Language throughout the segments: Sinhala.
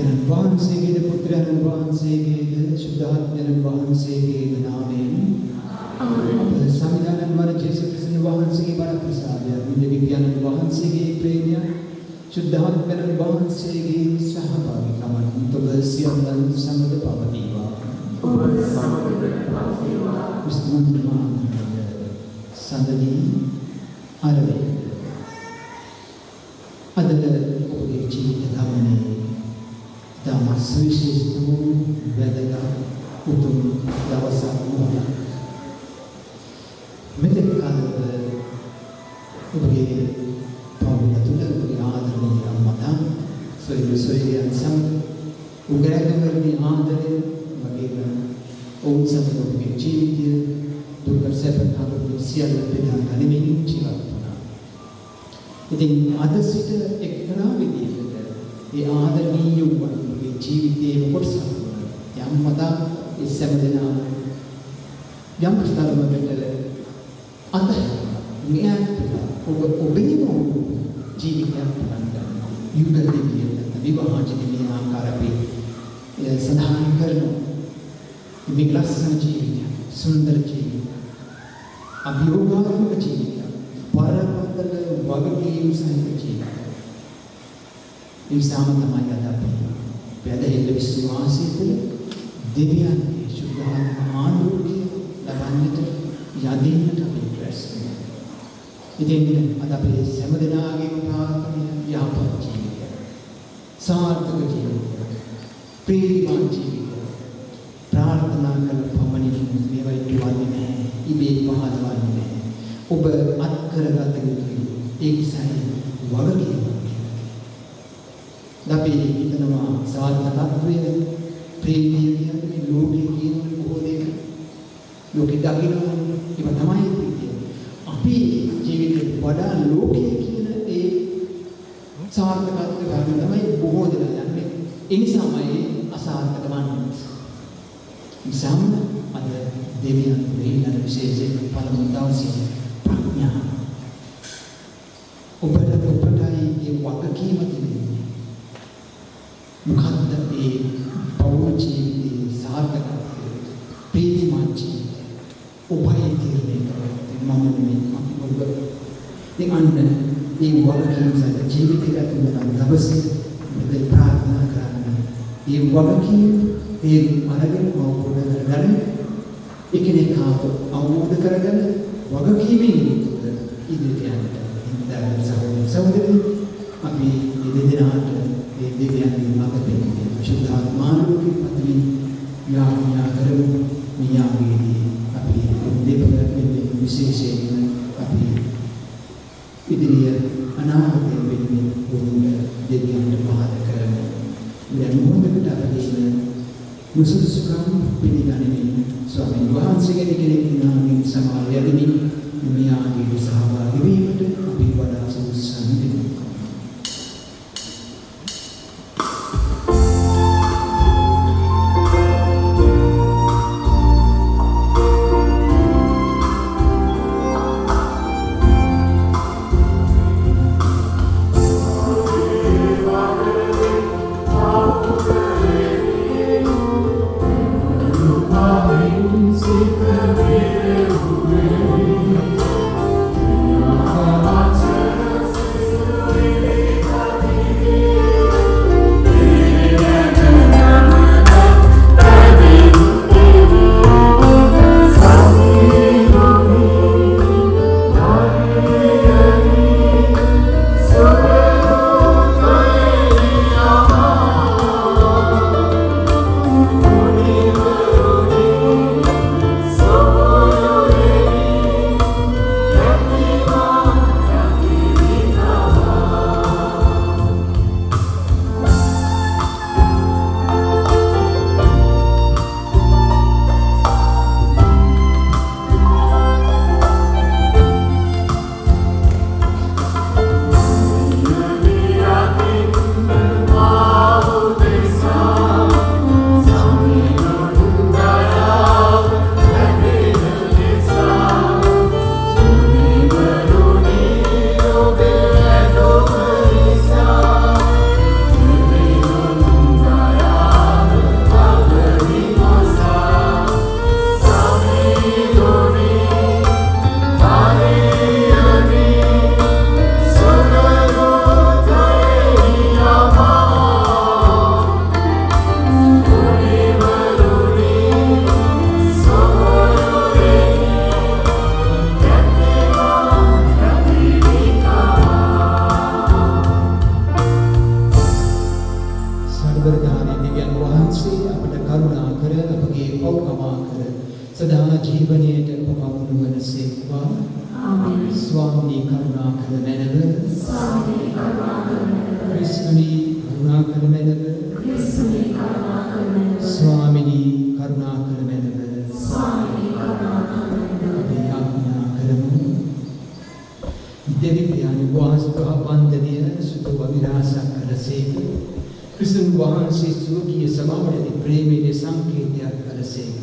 පියාණන් වහන්සේගේද පුත්‍රයන්න් වහන්සේගේද සුද්ධාත්මයන් වහන්සේගේද නාමයෙන් ආමේන්. සමිදානන් වර ජේසුස් ක්‍රිස්තුස් වහන්සේගේ බල ප්‍රසාදය දෙවි පියාණන් වහන්සේගේ ප්‍රේමය සුද්ධාත්මයන් වහන්සේගේ සහභාගීකම ඔබ සියල්ලන් සමග පවතිවා. ඔබ සමග පවතිවා. විස්තුන්තුමා සඳදී ආරවේ අද ඔබේ ජීවිත ගමනේ දාමස් විශේෂ වූ වැදගත් උතුම් දවසක් වුණා. මෙතෙක් කල ඔබගේ පවුල තුළ ඔබගේ ආදරණීය අම්මා සොයුරියන් සමග උගරගමනේ ආදරය වගේම ඔවුන් සමග ඔබගේ ජීවිතය දුක සැප සියල්ල බෙදා ගනිමින් ජීවත් වුණා. ඉතින් අද සිට එක්තරා විදිහකට ඒ ආදරණීය වූ ජීවිතයේ කොටසක් යම් මතක් ඒ සෑම යම් ස්ථලවලට අද මෙයන් ඔබේ ජීවිතයක් ගන්න යුග දෙවියන් විවාහ ජීවිතය ආකාරපි සඳහන් කරන මේ ලස්සන ජීවිතය සුන්දර ජීවිතය අභියෝගාත්මක ජීවිතය පරපතල වගකීම් සහිත ජීවිතය ඉස්සම තමයි අද අපි වැදහිල්ල විශ්වාසය තුළ දෙවියන්ගේ සුද්ධාත්ම ආලෝකය ලබන්නට යදින්නට අපි ප්‍රයත්න කරනවා. ඉතින් අද අපි හැම දිනාගේම ප්‍රාර්ථනය යහපත් ජීවිතය සාර්ථක ජීවිතය ප්‍රීතිමත් ජීවිතය ප්‍රාර්ථනා කරන පමණින් මේවා ඉවන්නේ නැහැ. ඉබේ පහදවන්නේ නැහැ. ඔබ අත් කරගත යුතුයි. ඒ කිසයි වගකීම. අපි හිතනවා සාර්ථකත්වය ප්‍රීතිය කියන්නේ ලෝකේ කියන බොහෝ දේක ලෝකෙ දකිනවා ඒක තමයි ප්‍රීතිය. අපි ජීවිතේ වඩා ලෝකයේ කියන ඒ සාර්ථකත්වය ගන්න තමයි බොහෝ දෙනා යන්නේ. ඒ නිසාමයි අසාර්ථක වන්නේ. ඉසම් අද දෙවියන් දෙවියන් විශේෂයෙන් පළමු දවසේ ප්‍රඥා ඔබට ඔබටයි ඒ වගකීම තියෙන්නේ. මොකද්ද ඒ පෞර ජීවිතයේ සාර්ථකත්වය ප්‍රීතිමත් ජීවිතය ඔබයි තීරණය කරන්නේ මම නෙමෙයි ඔබ. ඉතින් අන්න මේ වගකීම සහිත ජීවිතය ගත කරන දවසේ මේ ප්‍රාර්ථනා කරන්න ඒ වගකීම ඒ අරගෙන අවබෝධ කරගන්න එකිනෙකාව අවබෝධ කරගෙන වගකීමෙන් ඉදිරියට යන්න සහෝදරයනි අපි දෙදෙනාට මේ දෙවියන්ගේ මඟ පෙන්වන්නේ සුද්ධාත්මානුකේ පත්‍රි යාඥා කරමු. මියාගේදී අපි දෙපළක් විශේෂයෙන් අපි ඉදිරිය අනාගතයේ වෙන්නේ උන්ට දෙවියන්ට පහද කරමු. දැන් මොහොතකට අපි මුසුසුකම් පිළිගනිමින් ස්වාමීන් වහන්සේගේ කෙනෙක් නාමයෙන් සමාව යදිමින් මියාගේ සහභාගී වීමට අපි වඩා සුදුසුසන් වෙනවා. So ස්ථවරධාරී දෙවියන් වහන්සේ අපට කරුණා කර අපගේ පව්කමා කර සදා ජීවනයේට පමුණු වනසේක්වා. ආමේන්. ස්වාමී කරුණා කර මැනව. ස්වාමී කරුණා කර මැනව. ක්‍රිස්තුනී කරුණා කර මැනව. ක්‍රිස්තුනී කරුණා කර මැනව. ස්වාමිනී කරුණා කර මැනව. ස්වාමී කරුණා කර මැනව. අපි යාඥා කරමු. දෙවි පියාණන් වහන්සේ වන්දනීය සුතු අවිරාසක් කරසේක. ක්‍රිස්තුන් වහන්සේ සුවකීය සමාවලදී ප්‍රේමයේ සංකේතයක් කරසේක.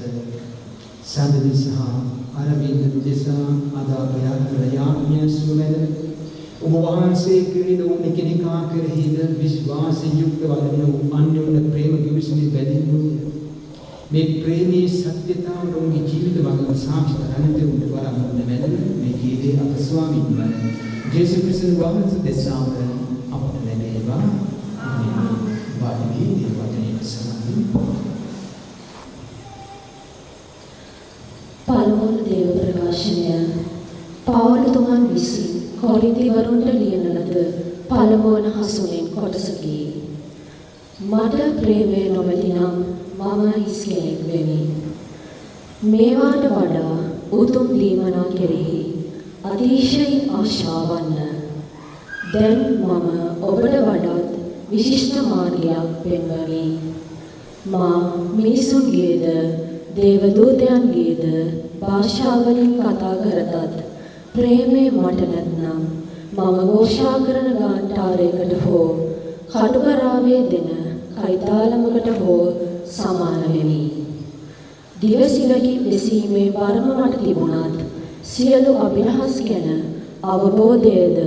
සඳලි සහ අරවින්ද දෙසා අදාපයක් කර යාඥා සුමෙද ඔබ වහන්සේ කෙරෙහි වූ කෙනෙකා කෙරෙහිද විශ්වාසයෙන් යුක්ත වන අන්‍යෝන්‍ය ප්‍රේම කිවිසුමේ බැඳෙන්නේ මේ ප්‍රේමී සත්‍යතාව රෝගී ජීවිත වග සාක්ෂි කරන්නට උඩ වරමුණ මැද මේ කීදේ අප ස්වාමීන් වහන්සේ ජේසුස් ක්‍රිස්තුන් වහන්සේ දෙසාම අපට ලැබේවා. ආමේන්. වාඩි වී වචනයේ සමාධි පළමුවන දේව ප්‍රකාශනය පවුලතුමන් විසින් කොරින්තිවරුන්ට ලියන ලද පළමුවන හසුනෙන් කොටසකි. මට ප්‍රේමය නොමැති නම් මම හිස් කෙනෙක් වෙමි. මේවාට වඩා උතුම් දීමනා කෙරෙහි අතිශයින් ආශාවන්න. දැන් මම ඔබට වඩාත් විශිෂ්ට මාර්ගයක් පෙන්වමි. මා මිනිසුන්ගේද දේවදූතයන්ගේද භාෂාවලින් කතා කරතත් ප්‍රේමය මට නැත්නම් මම ഘോഷා කරන ගාන්ටාරයකට හෝ කටුකරාවේ දෙන කයිතාලමකට හෝ සමාන වෙමි. දිවසිලකින් දෙසීමේ වරම මට තිබුණත් සියලු අභිරහස් ගැන අවබෝධයද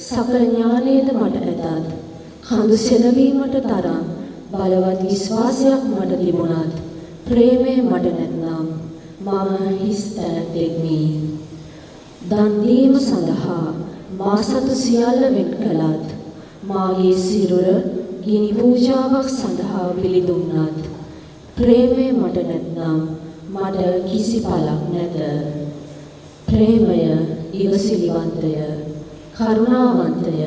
සකල ඥානයද මට ඇතත් කඳු සෙලවීමට තරම් බලවත් විශ්වාසයක් මට තිබුණත් ප්‍රේමය මට නැත්නම් මම හිස් තැනැත්තෙක්මි. දන් දීම සඳහා මා සතු සියල්ල වෙන් කළත් මාගේ සිරුර ගිනි පූජාවක් සඳහා පිළිදුන්නත් ප්‍රේමය මට නැත්නම් මට කිසි පළක් නැත. ප්‍රේමය ඉවසිලිවන්තය, කරුණාවන්තය.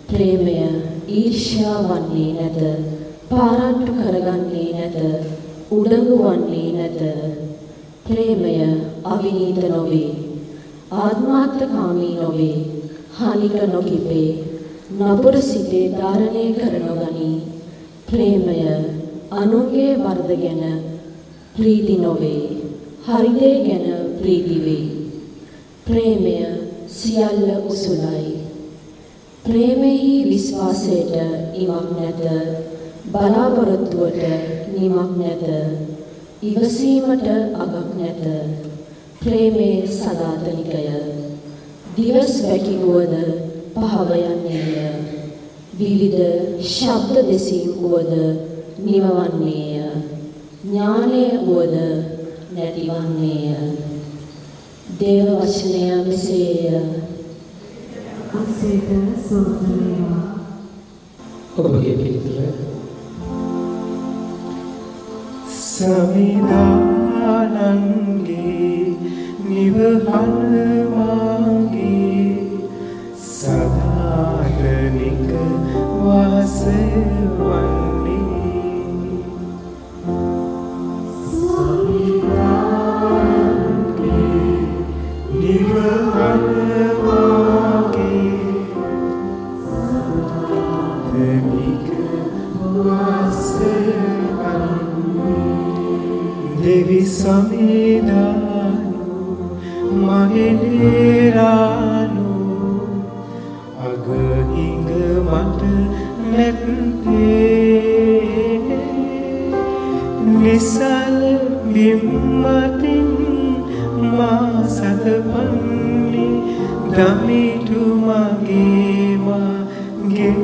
ප්‍රේමය ඊර්ෂ්‍යා වන්නේ නැත, පාරට්ටු කරගන්නේ නැත, උඩඟු වන්නේ නැත. ප්‍රේමය අවිනීත නොවේ, ආත්මාර්ථකාමී නොවේ, හානික නොකිපේ, නපුර සිතේ ධාරණය කර නොගනී. ප්‍රේමය අනුන්ගේ වරද ගැන ප්‍රීති නොවේ, හරිදේ ගැන ප්‍රීති වේ. ප්‍රේමය සියල්ල උසුලයි. ප්‍රේමෙහි විශ්වාසයට ඉමක් නැත, බලාපොරොත්තුවට නිමක් නැත, ඉවසීමට අගක් නැත. ප්‍රේමේ සදාතනිකය. දිවස් වැකිවුවද පහව යන්නේය, විවිධ ශබ්ද දෙසීම් වුවද නිවවන්නේය, ඥානය වුවද නැතිවන්නේය. දේව වචනය මෙසේය. අසේත සෝතනේවා. ඔබගේ පිළිතුර සමිදානන්ගේ නිවහන මාගේ සදාතනික වාසය වන්නේ. සමිදානන්ගේ නිවහන මාගේ සදාතනික වාසය දෙවි සමිදානු මහිනේරානු අගහිඟ මට නැත්තේ නිසල් බිම්මතින් මා සතපන්නේ දමිටු මගේ මා ගෙන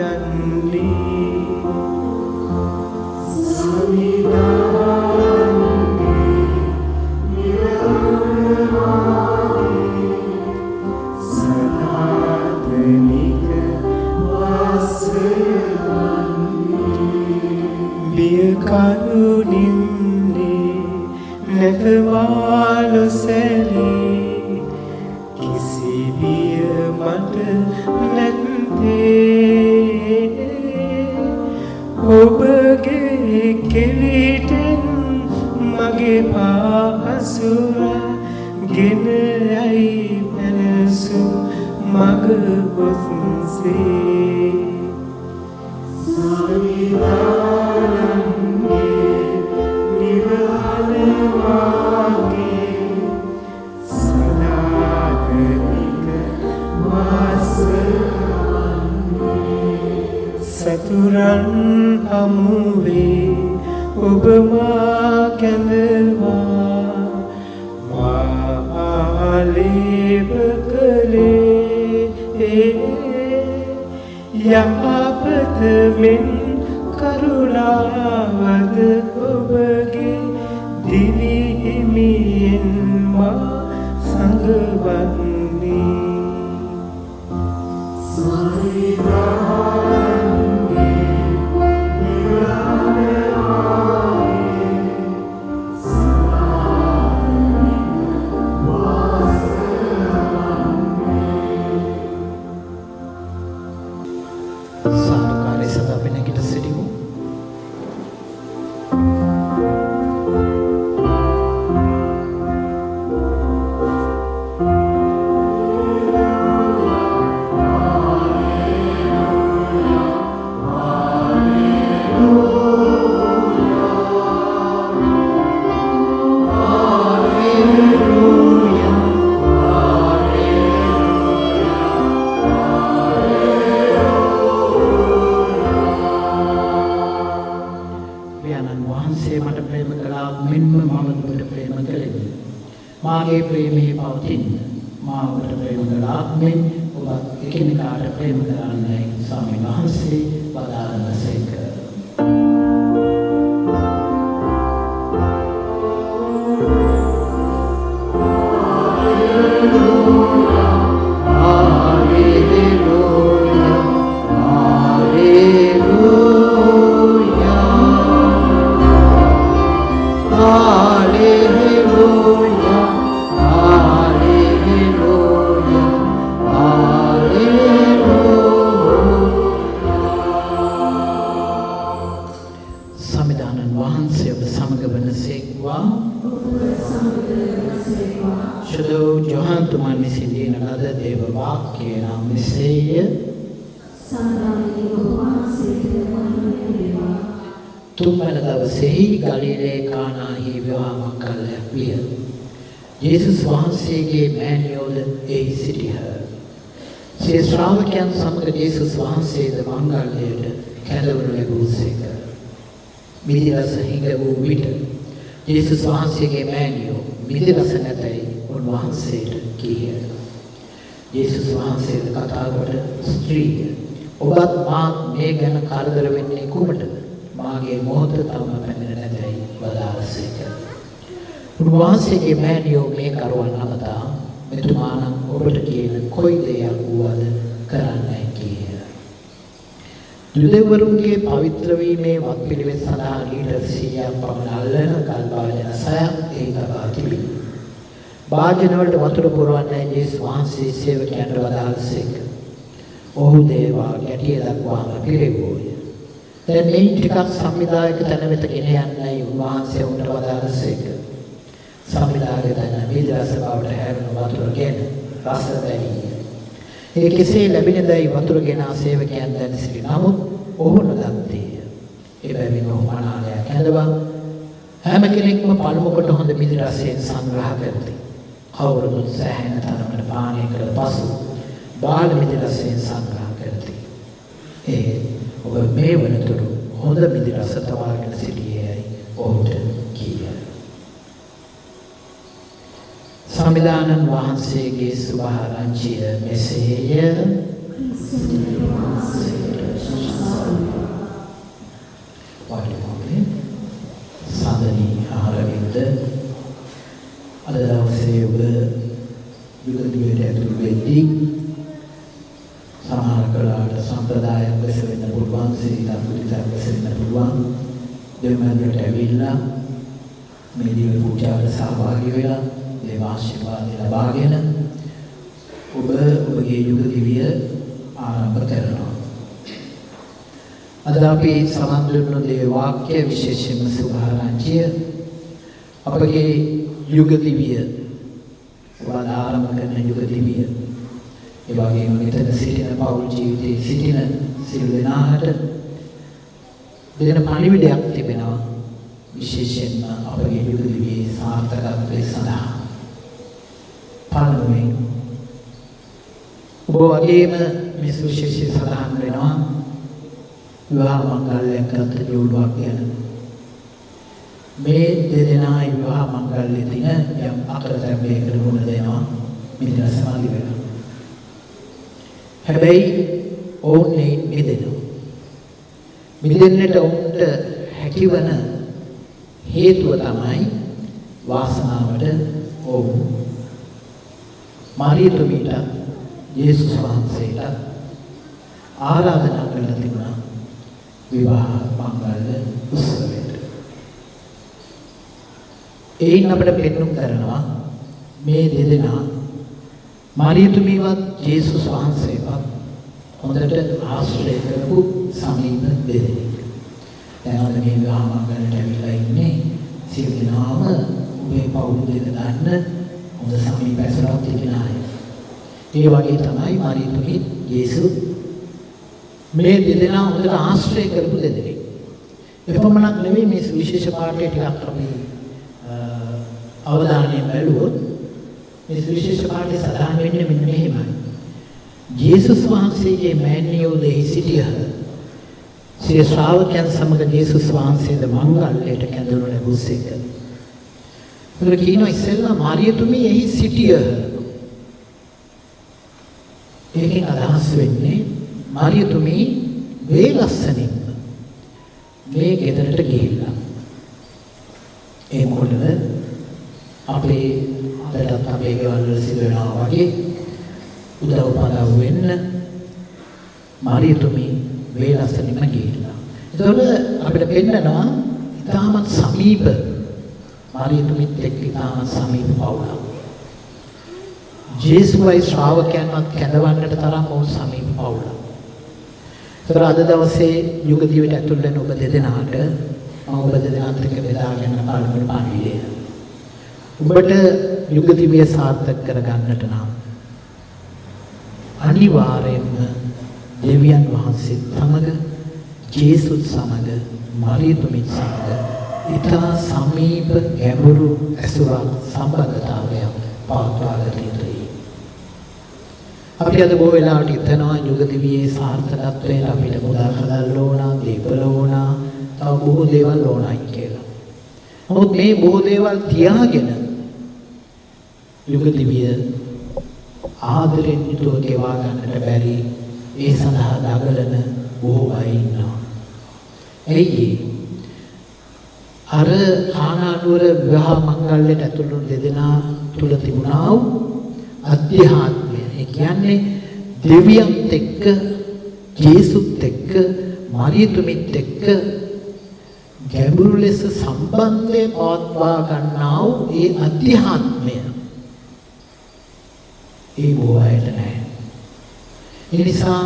යන්නේ. කරුණින්නේ නැතවාලු සැලී කිසි බිය මට නැත්තේ ඔබගේ කෙවිටෙන් මගේ පාසුර ගෙන යයි පැනසු මග ඔස්සේ සවිදානන්ගේ නිවහන වාගේ සදාතනික සතුරන් හමුවේ ඔබ මා කැඳවා මාලේප කළේ යහපත මෙන් කරුණාවද ඔබගේ දිවි හිමියෙන් මා සංගවන්නේ සාදුකාරය සදා අපි නැගිට සිටිමු. මාගේ ප්‍රේමයේ පවතින මා ඔබට ප්‍රේම කළා මෙන් ඔබ එකිනෙකාට ප්‍රේම කරන්නයි ස්වාමීන් වහන්සේ වදාළසේක. තුන්වන දවසෙහි ගලිලේ කානාහි විවාහ මංගල්‍යයක් විය. යේසුස් වහන්සේගේ මෑණියෝද එහි සිටියහ. සිය ශ්‍රාවකයන් සමග යේසුස් වහන්සේද මංගල්‍යයට කැඳවනු ලැබුසේක. මිදිරස හිඟ වූ විට යේසුස් වහන්සේගේ මෑණියෝ මිදිරස නැතයි උන්වහන්සේට කීහ. යේසුස් වහන්සේද කතා කොට ස්ත්‍රිය ඔබත් මාත් මේ ගැන කරදර වෙන්නේ කුමටද? මාගේ මොහොත තවම පැමිණ නැතයි වදාළසේක. උන්වහන්සේගේ මෑණියෝ මේ කරුවන් අමතා මෙතුමානම් ඔබට කියන කොයි දෙයක් වුවද කරන්නයි කීය. යුදෙවරුන්ගේ පවිත්‍ර වීමේ වත්පිළිවෙත් සඳහා ලීටර් 100ක් පමණ අල්ලන ගල් භාජන 6ක් එහි තබා තිබිණි. භාජන වලට වතුර පුරවන්නයි යේසුස් වහන්සේ සේවකයන්ට වදාළසේක. ඔහු දේවා ගැටිය දක්වාම පිරෙව්වෝය. දැන් මේ ටිකක් සංවිධායක තැන වෙත ගෙන යන්නයි උන්වහන්සේ උන්ට වදාළසේක. සංවිධායක තැන වීදරස බවට හැරුණු වතුරගෙන රස දැනිය. ඒ කෙසේ ලැබෙනදයි වතුරගෙන සේවකයන් දැන සිටි නමුත් ඔහු නොදත්තේය. එබැවින් ඔහු මනාලයක් ඇඳවා හැම කෙනෙක්ම පළමු කොට හොඳ මිදි රසයෙන් සංග්‍රහ කරති. කවුරුත් සෑහෙන තරමට පානය කළ පසු බාල මිදි රසයෙන් සංග්‍රහ කරති. ඔබ මේ වනතුරු හොඳ මිදි රස තබාගෙන සිටියේයි ඔහුට කීය. සම්විධානන් වහන්සේගේ සුභාරංචිය මෙසේය. වඩිමෝනේ සාදනී ආරවින්ද අද දවසේ ඔබ යුගදිවට ඇතුළු වෙද්දී සමහර කලාට සම්ප්‍රදායක් ලෙස වෙන්න පුළුවන්, සිරිතක් පුදිතක් ලෙස වෙන්න පුළුවන්. දෙවියන්ට ඇවිල්ලා මේ දිව පූජාවට සහභාගී වෙලා දේව ආශිර්වාද ලබාගෙන ඔබගේ යුග දිවිය ආරම්භ කරනවා. අද අපි සමන් දුන්නු දේ වාක්‍ය විශේෂයෙන්ම සුභාරංචිය අපගේ යුග දිවිය වඩා ආරම්භ කරන යුග දිවිය ඒ වගේම මෙතන සිටින පෞල් ජීවිතයේ සිටින සිල් දෙනාට දෙන පණිවිඩයක් තිබෙනවා විශේෂයෙන්ම අපගේ යුග දිවියේ සාර්ථකත්වයේ සඳහා පළමුවෙන් ඔබ වගේම මේ සුවිශේෂී සඳහන් වෙනවා විවාහ මංගල්‍යයක් ගත ජෝඩුවක් ගැන මේ දෙදෙනා විවාහ මංගල්‍ය දින යම් අකරතැබ්බයකට මුහුණ දෙනවා මෙතන සමාධි වෙනවා හැබැයි ඔවුන් මිදෙන්නට ඔවුන්ට හැකිවන හේතුව තමයි වාසනාවට ඔවුන් මාරියතුමීට යේසුස් වහන්සේට ආරාධනා කරලා තිබුණා විවාහ මංගල්‍ය උත්සවයට. එයින් අපිට පෙන්වුම් කරනවා මේ දෙදෙනා මාරියතුමීවත් යේසුස් වහන්සේවත් හොඳට ආශ්‍රය කරපු සමීප දෙදෙනෙක්. දැන් අද මේ විවාහ මංගල්‍යයට ඇවිල්ලා ඉන්නේ සියලු දෙනාම මේ පවුල් දෙක ගන්න හොඳ සමීප ඇසුරක් තිබෙන අය. ඒ වගේ තමයි මාරියතුමී යේසුස් මේ දෙදෙනා හොඳට ආශ්‍රය කරපු දෙදෙනෙක්. එපමණක් නෙවෙයි මේ විශේෂ පාඩේ ටිකක් අපි අවධානයෙන් බැලුවොත් මේ විශේෂ පාඩේ සඳහන් වෙන්නේ මෙන්න මෙහෙමයි. යේසුස් වහන්සේගේ මෑණියෝ දෙහි සිටියහ. සිය ශ්‍රාවකයන් සමග යේසුස් වහන්සේද මංගල්‍යයට කැඳවනු ලැබුසේක. උදේ කියනවා ඉස්සෙල්ලා මාරියතුමී එහි සිටියහ. ඒකෙන් අදහස් වෙන්නේ මාරියතුමී වේලස්සනින් මේ ගෙදරට ගිහිල්ලා ඒ මොකද අපේ අදටත් අපේ ගෙවල් වල සිදුවෙනවා වගේ උදව් පදව් වෙන්න මාරියතුමී වේලස්සනින්ම ගිහිල්ලා. ඒතකොට අපිට පෙන්නනවා ඉතාමත් සමීප මාරියතුමීත් එක්ක ඉතාමත් සමීප පවුලක්. ජේසුස්වයි ශ්‍රාවකයන්වත් කැඳවන්නට තරම් ඔවුන් සමීප පවුලක්. ඒතර අද දවසේ යුග දිවියට ඇතුල් වෙන ඔබ දෙදෙනාට මම ඔබ දෙදෙනාත් එක්ක බෙදාගෙන පළමුව පණිවිඩය. ඔබට යුග දිවිය සාර්ථක කරගන්නට නම් අනිවාර්යයෙන්ම දෙවියන් වහන්සේ සමග ජේසුස් සමග මාරියතුමී සමග ඉතා සමීප ගැඹුරු ඇසුරක් සම්බන්ධතාවයක් පවත්වාගත යුතුයි. අපි අද බොහෝ වෙලාවට හිතනවා යුග දිවියේ සාර්ථකත්වයට අපිට මුදල් හදන්න ඕන, දීපල ඕන, තව බොහෝ දේවල් ඕනයි කියලා. නමුත් මේ බොහෝ දේවල් තියාගෙන යුග දිවිය ආදරෙන් යුතුව ගෙවා ගන්නට බැරි ඒ සඳහා දඟලන බොහෝ අය ඉන්නවා. එයි අර ආනානුවර විවාහ මංගල්‍යයට ඇතුළු දෙදෙනා තුල තිබුණා වූ අධ්‍යාත්මය. ඒ කියන්නේ දෙවියන්ත් එක්ක ජේසුත් එක්ක මාරියතුමීත් එක්ක ගැඹුරු ලෙස සම්බන්ධය පවත්වා ගන්නා වූ ඒ අධ්‍යාත්මය ඒ බොහෝයට නැහැ. ඒ නිසා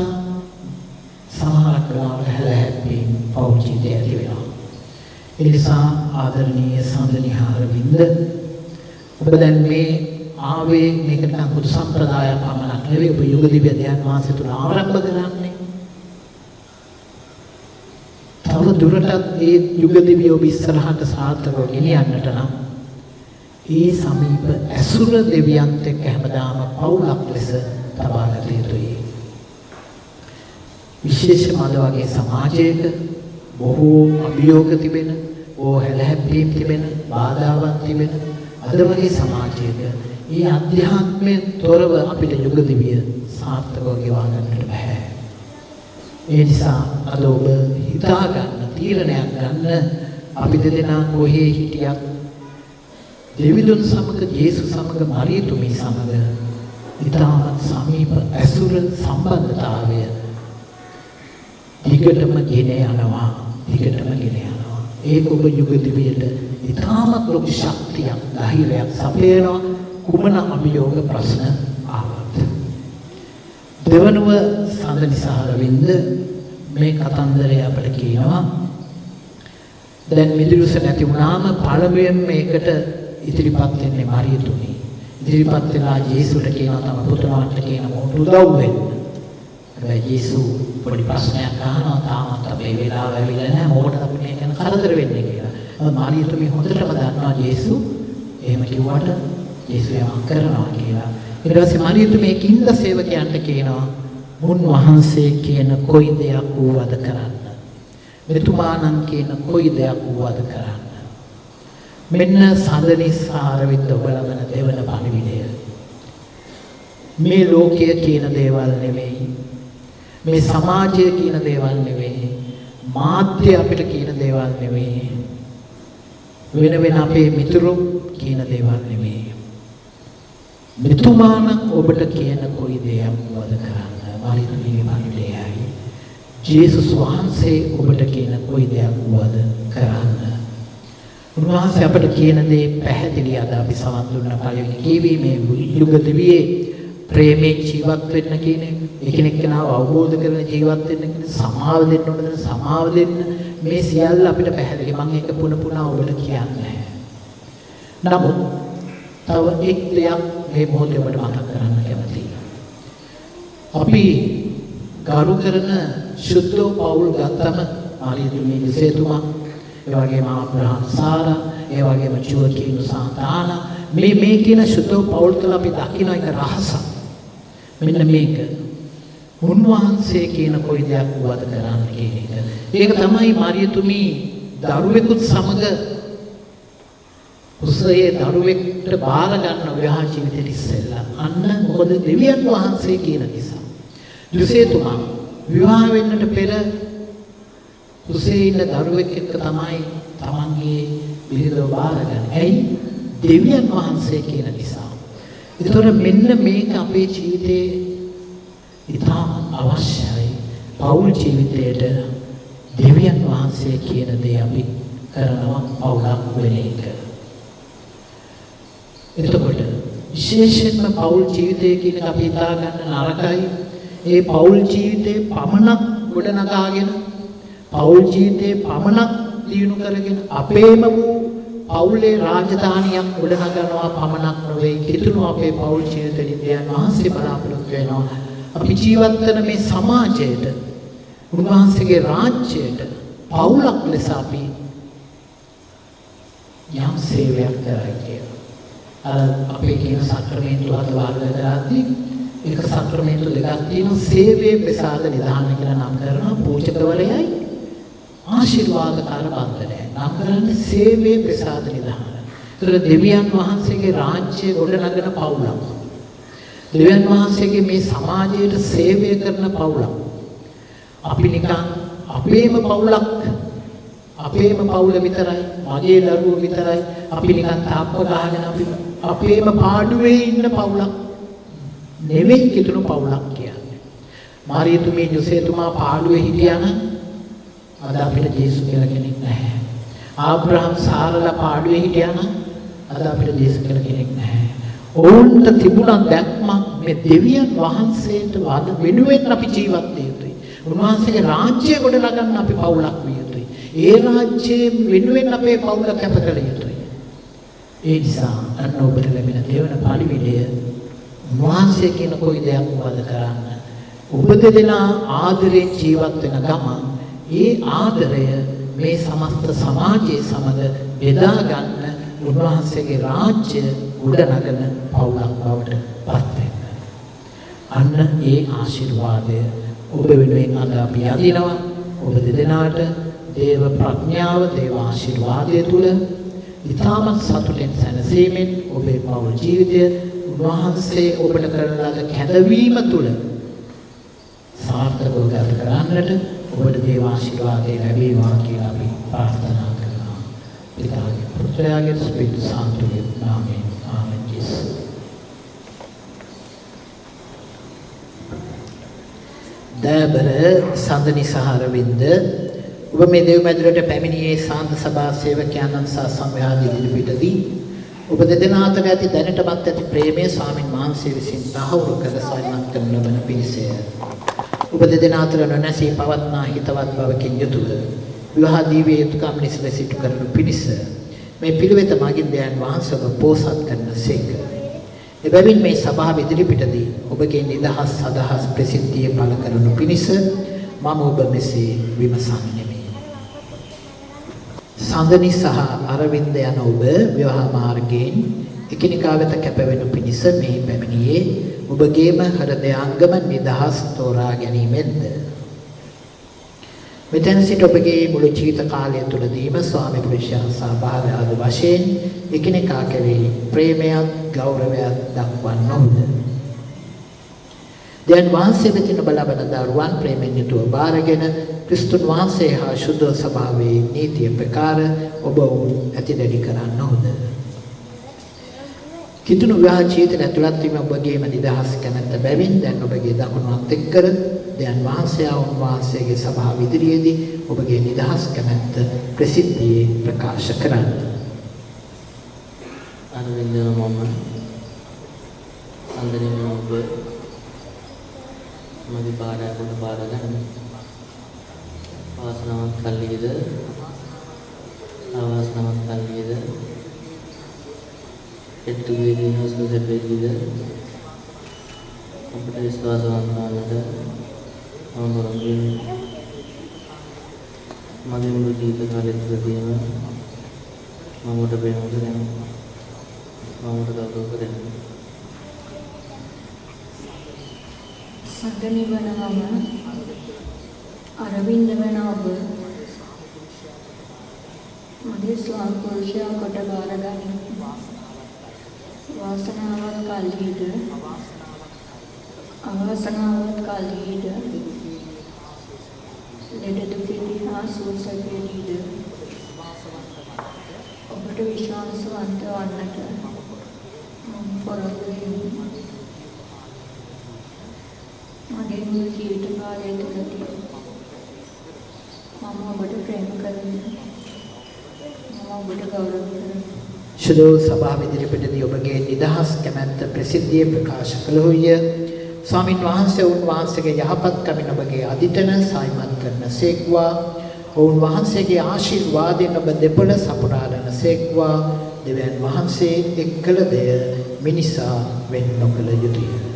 සමහරක් වෙලාවට හැලහැප්පීම් පෞල් ජීවිතය ඇති වෙනවා. ඒ නිසා ආදරණීය සම්දනිහාර බින්ද ඔබ දැන් මේ ආවේ මේකට නම් පුදු සම්ප්‍රදායක් පමණක් නෙවෙයි ඔබ යුග දිව්‍ය ධ්‍යාන වාසය තුන ආරම්භ කරන්නේ. තව දුරටත් ඒ යුග දිව්‍ය ඔබ ඉස්සරහට සාර්ථකව ගෙනියන්නට නම් ඒ සමීප ඇසුර දෙවියන්ත් එක්ක හැමදාම පවුලක් ලෙස තබා ගත යුතුයි. විශේෂම අද වගේ සමාජයක බොහෝ අභියෝග තිබෙන, බොහෝ හැලහැප්පීම් තිබෙන, බාධාවන් තිබෙන අද වගේ සමාජයක මේ අධ්‍යාත්මයෙන් තොරව අපිට යුග දිවිය සාර්ථකව ගෙවා ගන්නට බෑ. ඒ නිසා අද ඔබ හිතා ගන්න, තීරණයක් ගන්න අපි දෙදෙනා කොහේ හිටියත් දෙවිඳුන් සමග, ජේසුස් සමග, මාරියතුමී සමග ඉතාමත් සමීප ඇසුර සම්බන්ධතාවය දිගටම ගෙන යනවා. ඒක ඔබ යුග දිවියට ඉතාමත් ලොකු ශක්තියක්, ධෛර්යයක් සපයනවා කුමන අභියෝග ප්‍රශ්න ආවත්. දෙවනුව සඳනිසාරවින්ද මේ කතන්දරය අපිට කියනවා. දැන් මිදිරුස නැති වුණාම පළමුවෙන් මේකට ඉදිරිපත් වෙන්නේ මරියතුමි. ඉදිරිපත් වෙලා ජේසුට කියනවා තම පුතුණාට කියනවා උදව් වෙන්න. හැබැයි ජේසු පොඩි ප්‍රශ්නයක් අහනවා තාමත් අපේ වෙලාව ඇවිල්ලා නැහැ මොකටද අපි මේ ගැන කරදර වෙන්නේ කියලා. මරියතුමි හොඳටම දන්නවා ජේසු එහෙම කිව්වට ජේසු යමක් කරනවා කියලා. ඊට පස්සේ මරියතුමි කින්ද සේවකයන්ට කියනවා උන්වහන්සේ කියන කොයි දෙයක් වුවද කරන්න. මෙතුමාණන් කියන කොයි දෙයක් වුවද කරන්න. මෙන්න සඳනිස්සාර විත් ඔබ ලබන දෙවන පණිවිඩය. මේ ලෝකයේ කියන දේවල් නෙවෙයි. මේ සමාජය කියන දේවල් නෙවෙයි. මාධ්‍ය අපිට කියන දේවල් නෙවෙයි. වෙන වෙන අපේ මිතුරු කියන දේවල් නෙවෙයි. මෙතුමාණන් ඔබට කියන කොයි දෙයක් වුවද කරන්න. මාළිතුමීගේ පණිවිඩයයි. ජේසුස් වහන්සේ ඔබට කියන කොයි දෙයක් වුවද කරන්න. උන්වහන්සේ අපට කියන දේ පැහැදිලි අද අපි සවන් දුන්න පළවෙනි කීවීමේ යුග දිවියේ ප්‍රේමයෙන් ජීවත් වෙන්න කියන එකිනෙක කෙනාව අවබෝධ කරගෙන ජීවත් වෙන්න කියන සමාව දෙන්න ඕනද සමාව දෙන්න මේ සියල්ල අපිට පැහැදිලි. මම ඒක පුන පුනා ඔබට කියන්නේ. නමුත් තව එක් දෙයක් මේ මොහොතේ ඔබට මතක් කරන්න කැමතියි. අපි ගරු කරන ශුද්ධ පවුල් ගත්තම මාළිතුමී විසේතුමා ඒ වගේම ආබ්‍රහම් සාරා ඒ වගේම ජෝකීනු සාතානා මේ කියන ශුද්ධ පවුල් තුළ අපි දකින්න එක රහසක්. මෙන්න මේක උන්වහන්සේ කියන කොයි දෙයක් වුවද කරන්න කියන එක. ඒක තමයි මාළිතුමී දරුවෙකුත් සමග උසයේ දරුවෙක්ට බාර ගන්න විවාහ ජීවිතෙට ඉස්සෙල්ලා අන්න මොකද දෙවියන් වහන්සේ කියන නිසා. යුසේතුමා විවාහ වෙන්නට පෙර උසේ ඉන්න දරුවෙක් එක්ක තමයි තමන්ගේ බිරිඳව බාරගන්නේ. ඇයි? දෙවියන් වහන්සේ කියන නිසා. ඒතකොට මෙන්න මේක අපේ ජීවිතේ ඉතාම අවශ්‍යයි. පෞල් ජීවිතයට දෙවියන් වහන්සේ කියන දේ අපි කරනවා පෞලක් වෙන එක. එතකොට විශේෂයෙන්ම පෞල් ජීවිතය කියන එක අපි හිතා ගන්න නරකයි. ඒ පෞල් ජීවිතේ පමණක් ගොඩනගාගෙන පෞල් ජීවිතේ පමණක් දියුණු කරගෙන අපේම වූ පෞලේ රාජධානියක් ගොඩනගනවා පමණක් නෙවෙයි කිතුණු අපේ පෞල් ජීවිතේ දෙයයන් වහන්සේ බලාපොරොත්තු වෙනවා. අපි ජීවත් වෙන මේ සමාජයට උන්වහන්සේගේ රාජ්‍යයට පෞලක් ලෙස අපි යම් සේවයක් කරයි කියලා. අපේ කියන සක්‍රමේන්තු හත වර්ග කරද්දී ඒක සක්‍රමේන්තු දෙකක් තියෙනවා. සේවයේ ප්‍රසාද නිධාන කියලා නම් කරනවා පූජකවරයයි ආශිර්වාදකාර බන්ධනයයි. නම් කරන්නේ සේවයේ ප්‍රසාද නිධාන. ඒතර දෙවියන් වහන්සේගේ රාජ්‍ය ගොඩනගන පවුලක්. දෙවියන් වහන්සේගේ මේ සමාජයට සේවය කරන පවුලක්. අපි නිකන් අපේම පවුලක් අපේම පවුල විතරයි මගේ දරුවෝ විතරයි අපි නිකන් තාප්ප ගහගෙන අපේම පාඩුවේ ඉන්න පවුලක් නෙවෙයි කිතුණු පවුලක් කියන්නේ. මාරියතුමී යෝසේතුමා පාඩුවේ හිටියා නම් අද අපිට ජේසු කියලා කෙනෙක් නැහැ. ආබ්‍රහම් සාරලා පාඩුවේ හිටියා නම් අද අපිට ජේසු කියලා කෙනෙක් නැහැ. ඔවුන්ට තිබුණා දැක්මක් මේ දෙවියන් වහන්සේට වද වෙනුවෙන් අපි ජීවත් වෙ යුතුයි. උන්වහන්සේගේ රාජ්‍යය ගොඩනගන්න අපි පවුලක් විය යුතුයි. ඒ රාජ්‍යයේ වෙනුවෙන් අපේ පවුල කැප කළ යුතුයි. ඒ නිසා අන්න ඔබට ලැබෙන දෙවන පණිවිඩය උන්වහන්සේ කියන කොයි දෙයක් වද කරන්න. ඔබ දෙදෙනා ආදරයෙන් ජීවත් වෙන ගමන් ඒ ආදරය මේ සමස්ත සමාජයේ සමග බෙදා ගන්න උන්වහන්සේගේ රාජ්‍ය ගොඩනගන පවුලක් බවට පත් වෙන්න. අන්න ඒ ආශිර්වාදය ඔබ වෙනුවෙන් අද අපි යදිනවා. ඔබ දෙදෙනාට දේව ප්‍රඥාව දේව ආශිර්වාදය තුල ඊටමත් සතුටෙන් සැනසීමෙන් ඔබේ පෞල් ජීවිතය උන්වහන්සේ ඔබට කරන ලද කැදවීම තුල සාර්ථකව ගත කරන්නට ඔබට දේව ආශිර්වාදය ලැබේවා කියලා අපි ප්‍රාර්ථනා කරනවා. පිතාගේ පුත්‍රයාගේ ස්පිරිතු සාන්තුගේ නාමයෙන් ආමෙන්. ජේසුස් දබර සඳනිසහරවින්ද ඔබ මේ දේව මැදුරට පැමිණියේ සාන්ත සභා සේවකයන්න් සහ සංඝයාදී ඉදිරිපිටදී ඔබ දෙදෙනා අතර ඇති දැනටමත් ඇති ප්‍රේමය ස්වාමින් වහන්සේ විසින් තහවුරු කර සවිමත් කරන ලබන පිණිසය. ඔබ දෙදෙනා අතර නොනැසී පවත්නා හිතවත් බවකින් යුතුව විවාහ දීවේ යුතුයකම් නිසල සිටු කරනු පිණිස මේ පිළිවෙත මගින් දයන් වහන්සේ ඔබ පෝසත් කරනසේක. එබැවින් මේ සභාව ඉදිරිපිටදී ඔබගේ නිදහස් සදහස් ප්‍රසිද්ධිය පළ කරනු පිණිස මම ඔබ මෙසේ විමසන්නේ. සඳනි සහ අරවින්ද යන ඔබ විවාහ මාර්ගයෙන් එකිනෙකා වෙත කැපවෙනු පිණිස මේ පැමිණියේ ඔබගේම හෘදයාංගම නිදහස් තෝරා ගැනීමෙන්ද. මෙතන සිට ඔබගේ මුළු ජීවිත කාලය තුළදීම ස්වාමි පුරුෂයා සහ භාර්යාව වශයෙන් එකිනෙකා කෙරෙහි ප්‍රේමයක් ගෞරවයක් දක්වන්නෝද. දැන් වහන්සේ වෙතින් ඔබ ලබන දරුවන් ප්‍රේමෙන් යුතුව බාරගෙන ක්‍රිස්තුන් වහන්සේ හා ශුද්ධ ස්වභාවයේ නීතිය ප්‍රකාර ඔබ ඇතිදැඩි කරන්නෝද. කිතුණු විවාහ ජීවිතය ඇතුළත් වීම ඔබගේම නිදහස් කැමැත්ත බැවින් දැන් ඔබගේ දකුණුවත් එක් කර දැන් වහන්සේ වහන්සේගේ සභාව ඉදිරියේදී ඔබගේ නිදහස් කැමැත්ත ප්‍රසිද්ධියේ ප්‍රකාශ කරන්න. අරවින්ද මම සඳනින් ඔබ මගේ පාරකට පාර ගන්න. වාසනාවක් කල්ලියද අවාසනාවක් කල්ලියද එතුවේදී හසුසෙපෙදීද අපට විශ්වාසවන්ත වන්නට මම මගේ මුළු ජීවිත කාලය තුළදීම මම ඔබට ප්‍රේම කරනවා. මම ඔබට ගෞරව කරනවා. සඳනි වන මම අරවින්ද වන ඔබ මගේ ස්වාමි පුරුෂයා කොට බාරගන්න. වාසනාවත් කල්හිද අවාසනාවත් කල්හිද ලෙඩ දුකෙහි හා සුවසෙහිද ඔබට විශ්වාසවන්ත වන්නට මම පොරොන්දු වෙමි. මගේ මුළු ජීවිත කාලය තුළදී මම ඔබට ප්‍රේම කරනවා. මම ඔබට ගෞරව කරනවා. ශුද්ධ සභාව ඉදිරිපිටදී ඔබගේ නිදහස් කැමැත්ත ප්‍රසිද්ධියේ ප්‍රකාශ කළෝය. ස්වාමින් වහන්සේ වහන්සේගේ යහපත් කමින් ඔබගේ අදිටන සායිමත් කරනසේක්වා. වහන්සේගේ ආශිර්වාදයෙන් ඔබ දෙපොළ සපුරාලන සේක්වා. දෙවියන් වහන්සේ එක්කල දෙය මිනිසා වෙන් නොකළ යුතුය.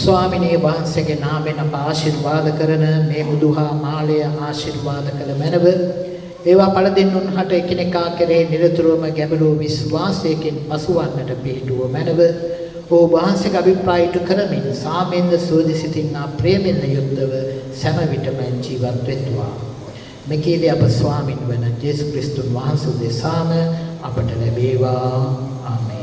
ස්වාමිනේ වහන්සේගේ නාමයෙන් අප ආශිර්වාද කරන මේ බුදුහා මාලය ආශිර්වාද කළ මැනව ඒවා පළ දෙන්නුන්හට එකිනෙකා කෙරෙහි නිරතුරුවම ගැඹුරු විශ්වාසයකින් පසුවන්නට පිළිටුව මැනව ඔබ වහන්සේගේ අභිප්‍රායට කරමින් සාමෙන්ද සෝදිසිතින්නා ප්‍රේමෙන් යුක්තව සෑම විටම ජීවත් වෙත්වා. මෙකීදී අප ස්වාමින් වන ජේසුස් ක්‍රිස්තුන් වහන්සේ දෙසාම අපට ලැබේවා. ආමේන්.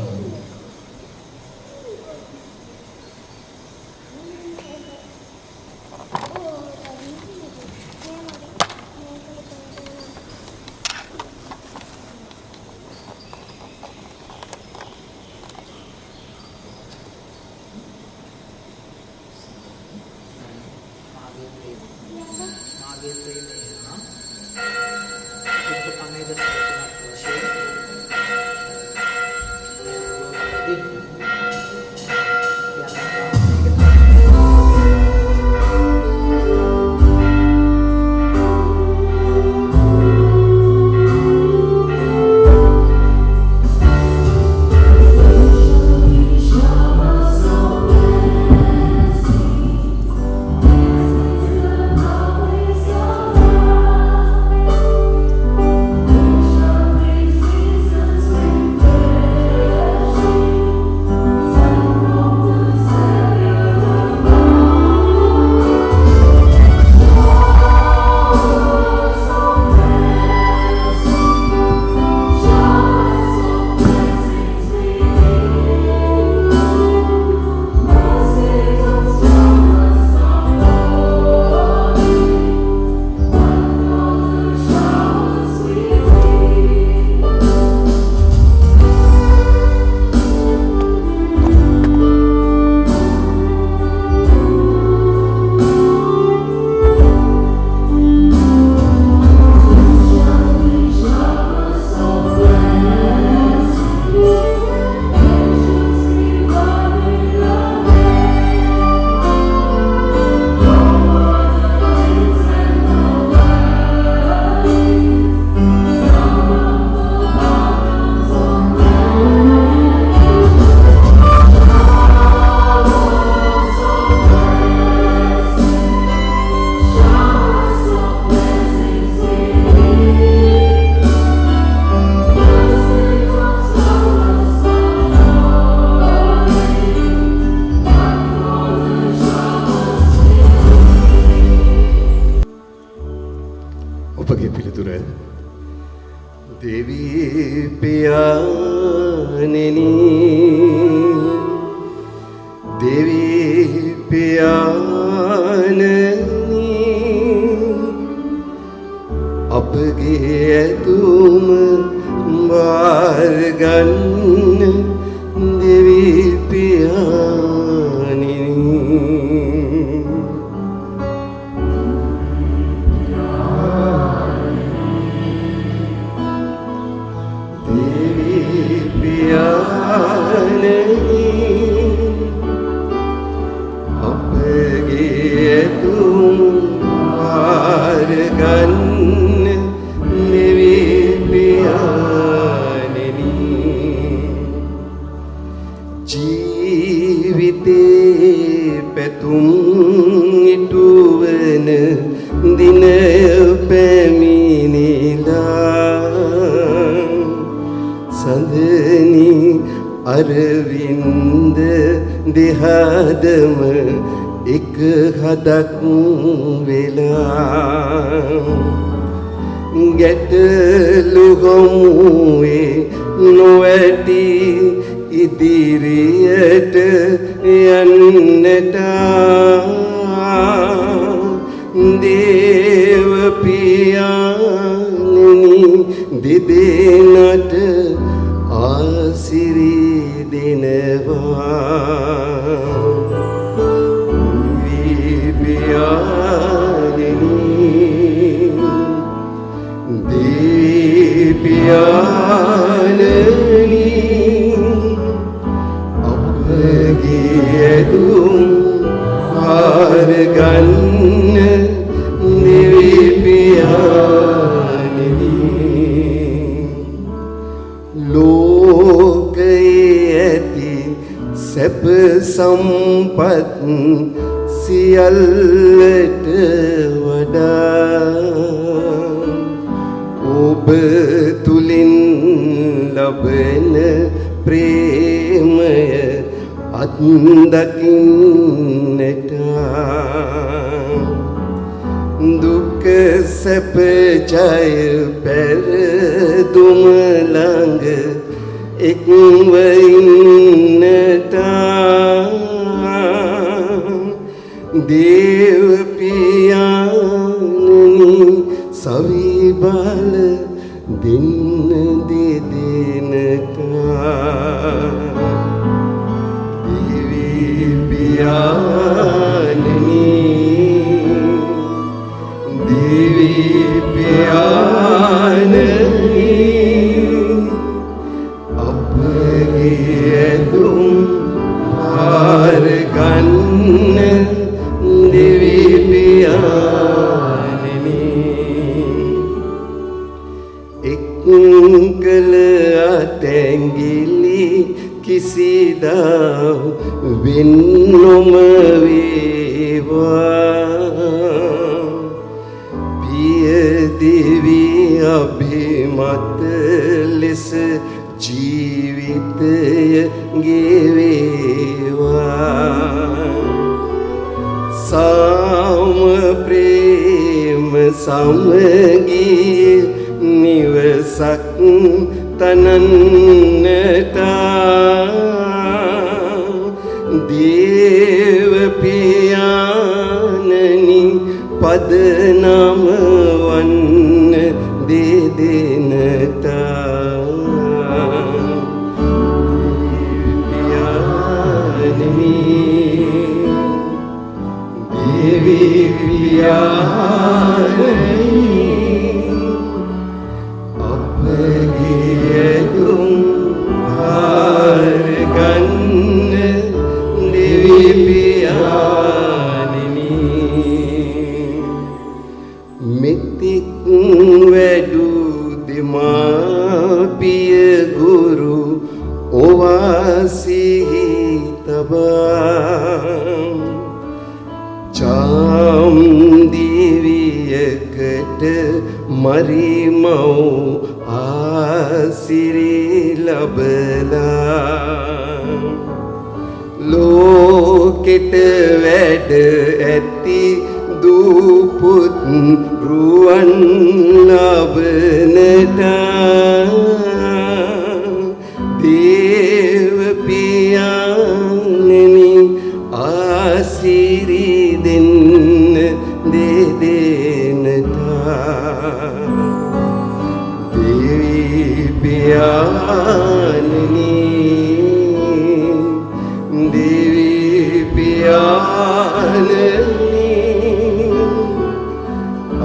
දෙවි පියාණනි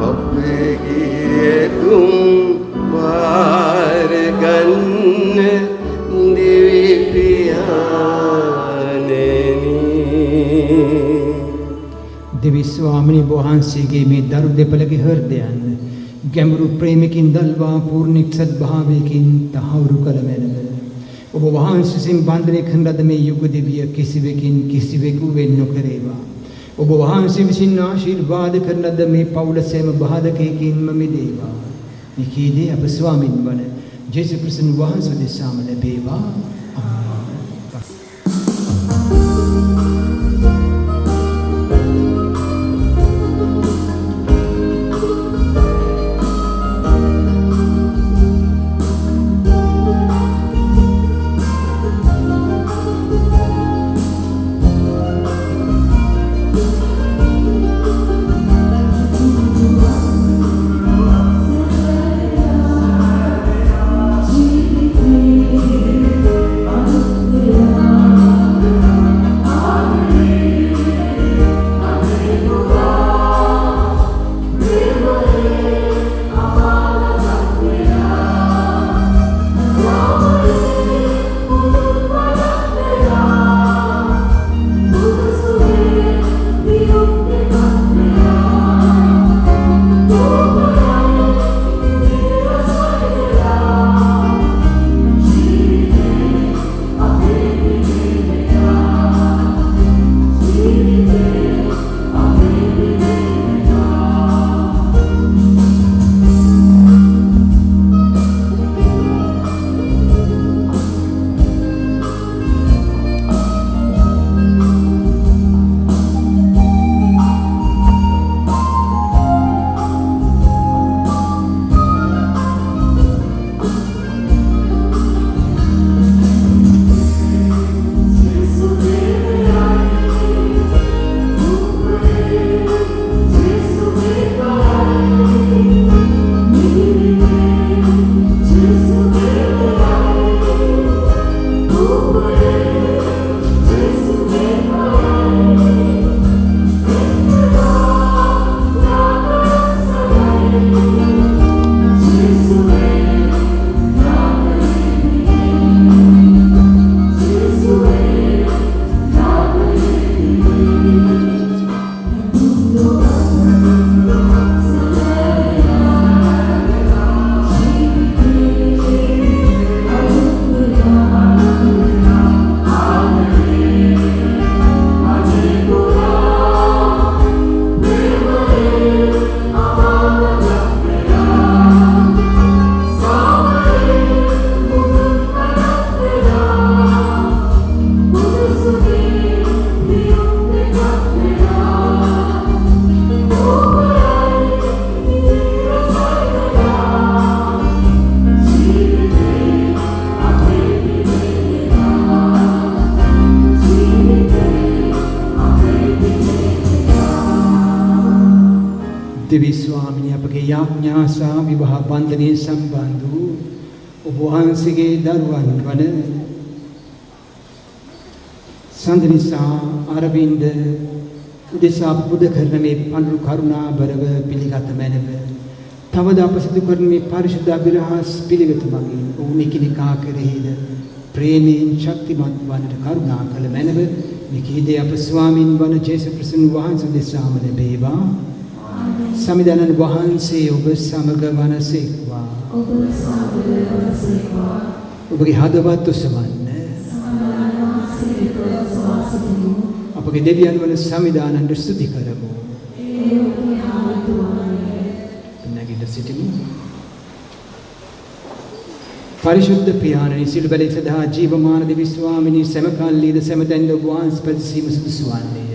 අපගේ දුම් වාර ගන්න දෙවි පියාණනි දෙවි ස්වාමිනී වහන්සේගේ මේ දරු දෙපළගේ හෘදයන් ගැඹුරු ප්‍රේමකින් දල්වා පූර්ණික්ෂත් භාවයකින් තහවුරු කළ මැනව. ඔබ වහන්සේ විසින් බන්ධනය කරන ලද මේ යුග දෙවිය කිසිවකින් කිසිවෙකු වෙන් නොකරේවා. ඔබ වහන්සේ විසින් ආශිර්වාද කරන ලද මේ පවුල සෑම බාධකයකින්ම මිදේවා. මේ කීදී අප ස්වාමින් වන ජේසුස් ක්‍රිස්තුන් වහන්සේ දෙසාම ලැබේවා. දෙවි ස්වාමිනී අපගේ යාඥා සහ විවාහ බන්ධනයේ සම්බන්ධ වූ ඔබ වහන්සේගේ දරුවන් වන සඳනිසා අරවින්ද උදෙසා පුද කරන මේ පඬුරු කරුණාබරව පිළිගත මැනව. තවද අප සිදු කරන මේ පරිශුද්ධ අභිරහස් පිළිවෙත මගින් ඔවුන් එකිනෙකා කෙරෙහිද ප්‍රේමයෙන් ශක්තිමත් වන්නට කරුණා කළ මැනව. මේ කීදේ අප ස්වාමින් වන ජේසුස් ක්‍රිස්තුන් වහන්සේ දෙසාම ලැබේවා. සමිදානන් වහන්සේ ඔබ සමග වනසේක්වා. ඔබ සමග වනසේක්වා. ඔබගේ හදවත් උසවන්න. අපගේ දෙවියන් වන සමිදානන්ට ස්තුති කරමු. නැගිට සිටිමු. පරිශුද්ධ පියාණනි සිළු බැලේ සදා ජීවමාන දෙවි ස්වාමිනී සමකල්ලීද සමතෙන්ද ඔබ වහන්සේ ප්‍රතිසීම සුදුසු වන්නේය.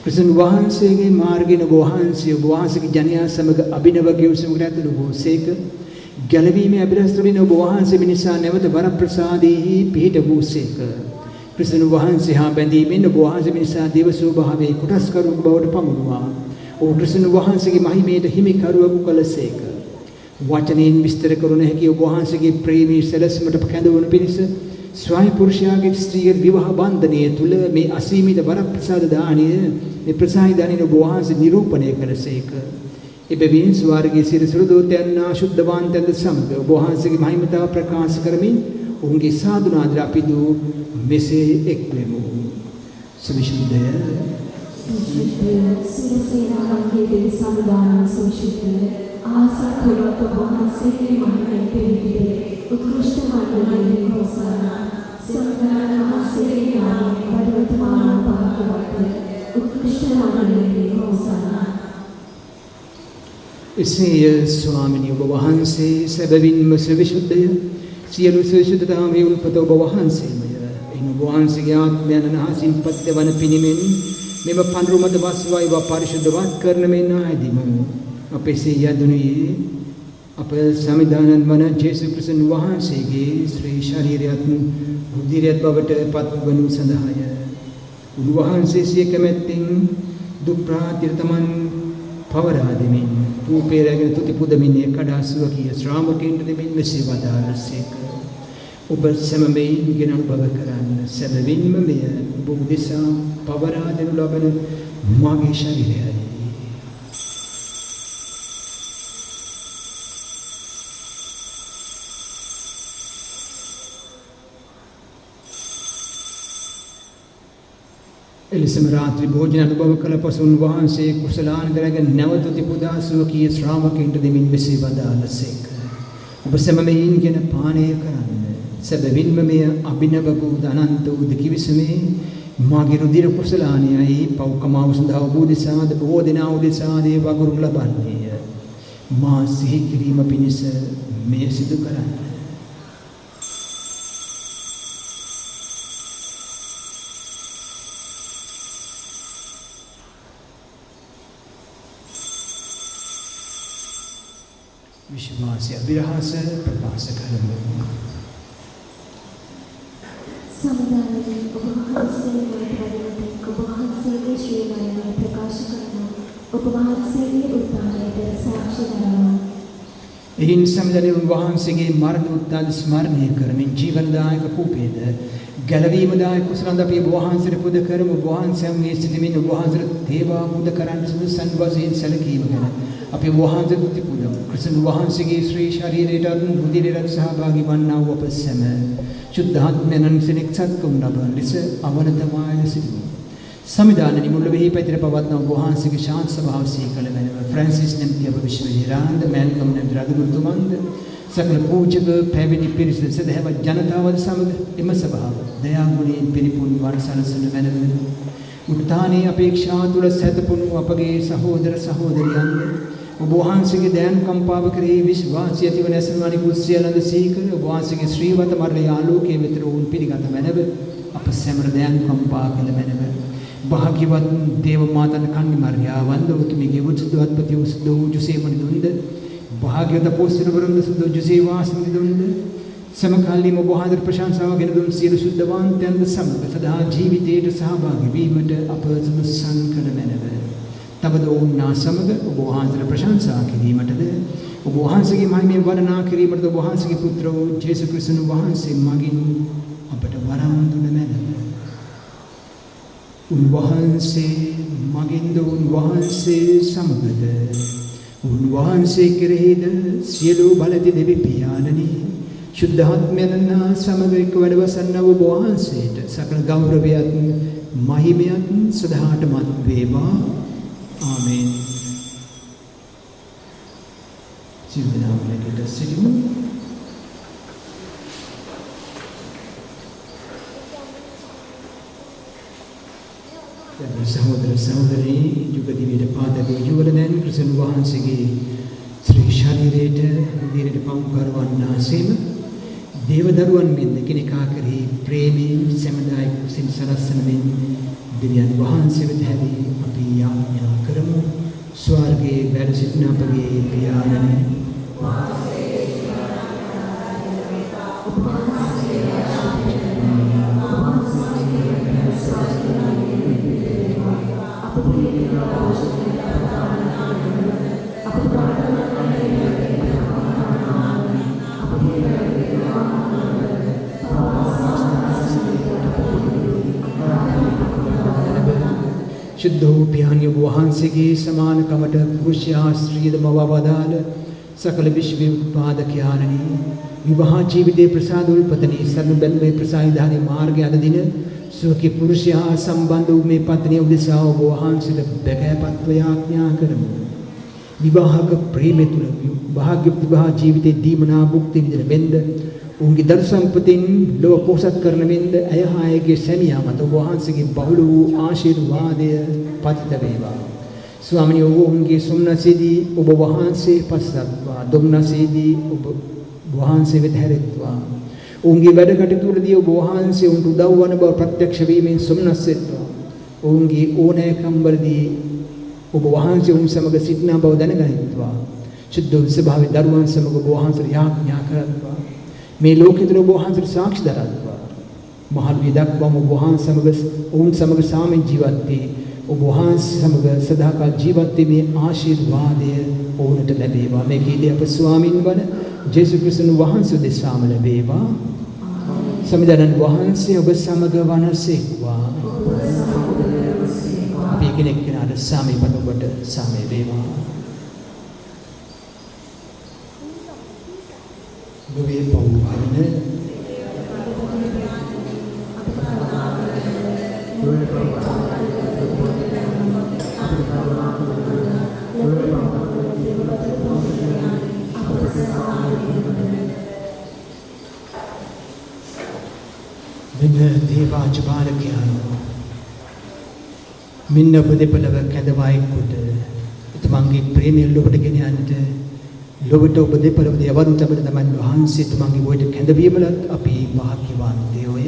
ක්‍රිස්තුන් වහන්සේගේ මාර්ගයෙන් ඔබ වහන්සේගේ ජනයා සමග අභිනව ගිවිසුමකට ඇතුළු වූසේක. ගැලවීමේ අභිරහස් තුළින් ඔබ වහන්සේ මිනිසා නැවත වරප්‍රසාදයෙහි පිහිට වූසේක. ක්‍රිස්තුන් වහන්සේ හා බැඳීමෙන් ඔබ වහන්සේ මිනිසා දේව ස්වභාවයේ කොටස්කරුවෙකු බවට පමුණුවා. ඔබ ක්‍රිස්තුන් වහන්සේගේ මහිමයට හිමිකරුවෙකු කළසේක. වචනයෙන් විස්තර කරන හැකි ඔබ වහන්සේගේ ප්‍රේමී සැලැස්මට කැඳවනු පිණිස ස්වාමි පුරුෂයාගේ ස්ත්‍රීගේ විවාහ බන්ධනය තුල මේ අසීමිත වරප්‍රසාද දාණය මේ ප්‍රසායි දාණය ඔබ වහන්සේ නිරූපණය කළසේක. එබැවින් ස්වර්ගයේ සිරසුරු දූතයන් ආශුද්ධවාන්තයන්ද සමග ඔබ වහන්සේගේ මහිමතාව ප්‍රකාශ කරමින් ඔවුන්ගේ සාදුනාද අපි දු මෙසේ එක්වෙමු. සවිශුද්ධය සිරසේනාවන්ගේ දෙවි සමුදාන සවිශුද්ධය ආසත් කුලත වහන්සේගේ මහිමෙන් පිරිහිදී උත්කෘෂ්ඨ මණ්ඩලයේ හොසානා සම්දාන වහන්සේගේ නාමයෙන් පරිවර්තමාන පාකවත් උත්කෘෂ්ඨ මණ්ඩලයේ හොසානා. එසේ ස්වාමිනී ඔබ වහන්සේ සැබවින්ම සවිශුද්ධය සියලු සවිශුද්ධතාවයේ උල්පත ඔබ වහන්සේමය. එයින් ඔබ වහන්සේගේ ආත්මයන් අනහසින් පත්වන පිණිමෙන් මෙම පඳුරු මත වස්වයිව පරිශුද්ධවත් කරන මේ නායදිමු. අපේ සියදුනියේ අප සමිදානන් වන ජේසුස් ක්‍රිස්තුන් වහන්සේගේ ශ්‍රී ශරීරයත් බුද්ධිරයත් බවට පත්වනු සඳහාය. උන්වහන්සේ සිය කැමැත්තෙන් දුක් ප්‍රාතිරතමන් පවරා දෙමින් රූපේ රැගෙන තුති පුදමින් කඩා සුවකීය ශ්‍රාමකයන්ට දෙමින් මෙසේ වදාළසේක. ඔබ සැමෙයින් ගෙන අනුභව කරන්න සැබවින්ම මෙය ඔබ උදෙසා පවරා දෙනු ලබන මාගේ ශරීරයයි. එලෙසම රාත්‍රී භෝජන අනුභව කළ පසු උන්වහන්සේ කුසලානදරගෙන නැවතුති පුදා සුවකීය ශ්‍රාමකයන්ට දෙමින් මෙසේ වදාළසේක. ඔබ සැමෙයින් ගෙන පානය කරන්න සැබවින්ම මෙය අභිනව වූ අනන්ත වූ කිවිසුමේ මාගේ රුධිර කුසලානයයි පෞකමාව සඳහා ඔබ උදෙසාද බොහෝ දෙනා උදෙසාද වගුරු ලබන්නේය. මා සිහි කිරීම පිණිස මෙය සිදු කරන්න. විශ්වාසය අභිරහස ප්‍රකාශ කරමු. සමුදායේ ඔබ වහන්සේගේ ප්‍රතිපදිතේ ඔබ වහන්සේගේ ශ්‍රී වයන ප්‍රකාශ කරනවා. ඔබ වහන්සේගේ උත්ථානයට සාක්ෂි දරනවා. එයින් සම්දලේ වහන්සේගේ මරණ උත්ථාන ස්මරණය කරමින් ජීවනදායක කූපේද ගැලවීමදායක කුසලන්ද අපි ඔබ වහන්සේට පුද කරමු. ඔබ වහන්සේ මේ සිටමින් ඔබ වහන්සේට දේවා පුද කරන්න සුදුසන් වශයෙන් සැලකීම ගැන අපි ඔබ වහන්සේට පුද පුදමු. ක්‍රිස්තුන් වහන්සේගේ ශ්‍රී ශරීරයට රුධිරයට සහභාගී වන්නා වූ අප සැම शुद्धात्म्यन सिनेक्सत को नबन लिसे अवनतमाय सिद्धि संविधान निमुल वही पैतृ पवत्न गुहांस के शांत स्वभाव से कल मैंने फ्रांसिस ने दिया भविष्य में रांद मैलकम ने द्रागुतुमंद सकल पूजक फैमिली पिरिस से देव जनता वद समग इम स्वभाव दया गुणी पिरिपुन वारसन मैंने उत्थाने अपेक्षा तुल सतपुन अपगे सहोदर सहोदरियन उपवास के दयान कंपाव करे विश्वास यति वनसनवाणी कुस्यलंद सीकर उपवास के श्रीवत मरले आलोके मित्र उन पिरिगत मैंने अपसेमर दयान कंपा के मैंने भाग्यवत देव मातन खंड मर्या वंदो तुमिगे उच्चद्वत्पति उसदो जुसे मन दुंद भाग्यवत पोस्टर वरुंद सुदो जुसे वास मन दुंद समकालीन उपहार प्रशंसा ගෙන දුන් සියලු සුද්ධවාන්තයන්ද සමග සදා ජීවිතයට සහභාගී වීමට අප සුදුසුසන් කළ මැනව. තවද ඔවුන්නා සමග ඔබ වහන්සේට ප්‍රශංසා කිරීමටද ඔබ වහන්සේගේ මහිමය වර්ණනා කිරීමටද ඔබ වහන්සේගේ පුත්‍ර වූ ජේසුස් ක්‍රිස්තුන් වහන්සේ මගින් අපට වරම් දුන මැනව. උන්වහන්සේ මගින්ද උන්වහන්සේ සමගද උන්වහන්සේ කෙරෙහිද සියලු බලති දෙවි පියාණනි शुद्धात्म्यन समग एक वडवसन ඔබ වහන්සේට සකල ගෞරවයත් මහිමයත් සදාටමත් වේවා. ආමේන්. සිව්දනාමලකට සිටිමු. සහෝදර සහෝදරී යුගදිවිට පාදක යුවලයන් ක්‍රිස්තුන් වහන්සේගේ ශ්‍රී ශරීරයට දිනට පවු කරවන්නාseම දේවදරුවන් මෙන් කෙනෙකා කෙරෙහි ප්‍රේමයෙන් සමදායක කුසින් සලස්සන මෙන් දෙවියන් වහන්සේ වෙත හැදී අපි යාඥා කරමු. ස්වර්ගයේ වැඩ සිටින අපගේ පියාණනි ශුද්ධ වූ පියාණිය ඔබ වහන්සේගේ සමානකමට පුරුෂයා ස්ත්‍රියද මවවදාල සකල විශ්ව උත්පාදකයාණනි විවාහ ජීවිතයේ ප්‍රසාද උල්පතනී සර්ව බැලුමේ ප්‍රසායිදානේ මාර්ගය අද දින සුවකී පුරුෂයා සම්බන්ධ වූ මේ පත්නිය උදෙසා ඔබ වහන්සේට බැකෑපත්ව යාඥා කරමු. විවාහක ප්‍රේමය තුළ භාග්‍ය විවාහ ජීවිතයේ දීමනා භුක්ති විඳින මෙන්ද උන්ගේ දරු සම්පතින් ලොව පොහොසත් කරන මෙන්ද ඇය හා ඇයගේ සැමියා මත ඔබ වහන්සේගේ බහුල වූ ආශිර්වාදය පතිත වේවා. ස්වාමිනී ඔබ උන්ගේ සොම්නසේදී ඔබ වහන්සේ පස්සත්වා දුම්නසේදී ඔබ වහන්සේ වෙත හැරෙත්වා. ඔවුන්ගේ වැඩ කටයුතු වලදී ඔබ වහන්සේ උන්ට උදව් වන බව ප්‍රත්‍යක්ෂ වීමෙන් සොම්නස් වෙත්වා. ඔවුන්ගේ ඕනෑකම් වලදී ඔබ වහන්සේ උන් සමග සිටිනා බව දැනගනිත්වා. සුද්ධ ස්වභාවයේ දරුවන් සමග ඔබ වහන්සේ යාඥා කරත්වා. මේ ලෝකෙතර ඔබ වහන්සේට සාක්ෂි දරත්වා. මහත් විදක්වම ඔබ වහන්සේ සමග ඔවුන් සමග සාමෙන් ජීවත් වී ඔබ වහන්සේ සමග සදාකාල ජීවත් වීමේ ආශිර්වාදය ඔවුන්ට ලැබේවා. මේ කීදී අප ස්වාමින් වන ජේසුස් ක්‍රිස්තුන් වහන්සේ දෙසාම ලැබේවා. සමිඳුරන් වහන්සේ ඔබ සමග වනසේක්වා. අපි කෙනෙක් කෙනාට සාමය පතකොට සාමය වේවා. ලෝකේ පවුහන මෙන්න දේවාජ බාලකයන් මෙන්න උපදෙපළව කැඳවායිකුට තමන්ගේ ප්‍රේමය ලොවට ගෙන යන්නට ලොවට උපදෙපළව යවන්න තමයි වහන්සේ තමන්ගේ වොයිට කැඳවීමලත් අපි වාක්‍යවන්තයෝය.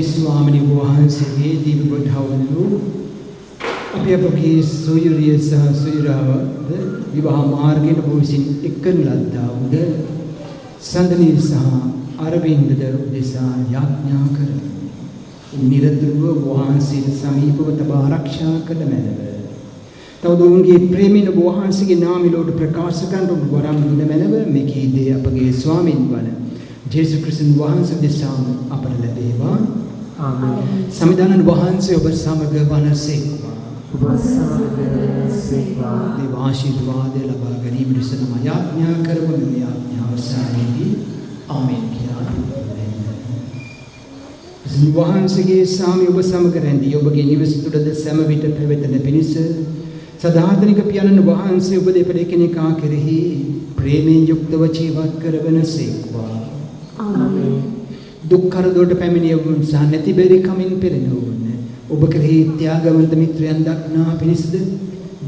ස්වාමීන් වහන්සේගේ දිව්‍ය ගොඩහවුළු අපි අපගේ සොයුරිය සහ සොයුරාවද විවාහ මාර්ගයෙන් පොසින් එක්කන ලද්දාවුද සඳනී සහ අරවින්දද උදෙසා යාඥා කරමි. නිරතුරුව වහන්සේට සමීපව තබා ආරක්ෂා කළ මැනව. තවද ඔවුන්ගේ ප්‍රේමින වහන්සේගේ නාමයට ප්‍රකාශ කරන වරම් දුන මැනව මේකී දේ අපගේ ස්වාමින් වන ජේසුස් ක්‍රිස්තුන් වහන්සේ දෙසාම අපට ලැබේවා. ආමේන්. සමිදානන් වහන්සේ ඔබ සමග වනසේක්වා. ඔබ සමග වනසේක්වා. දේව ආශිර්වාදය ලබා ගැනීමට සනම යාඥා කරමු. මේ යාඥාව සාරේදී ආමේන් කියලා වහන්සේගේ සාමි ඔබ සමග රැඳී ඔබගේ නිවස තුළද සෑම විට පැවැතෙන පිණිස සදාතනික පියාණන් වහන්සේ ඔබ දෙපළ එකිනෙකා කෙරෙහි ප්‍රේමයෙන් යුක්තව ජීවත් කරවන සේක්වා. ආමේන්. දුක් කරදරට පැමිණියවුන් සහ නැති බැරි කමින් පෙළෙනවුන් ඔබ කෙරෙහි ත්‍යාගවන්ත මිත්‍රයන් දක්නා පිණිසද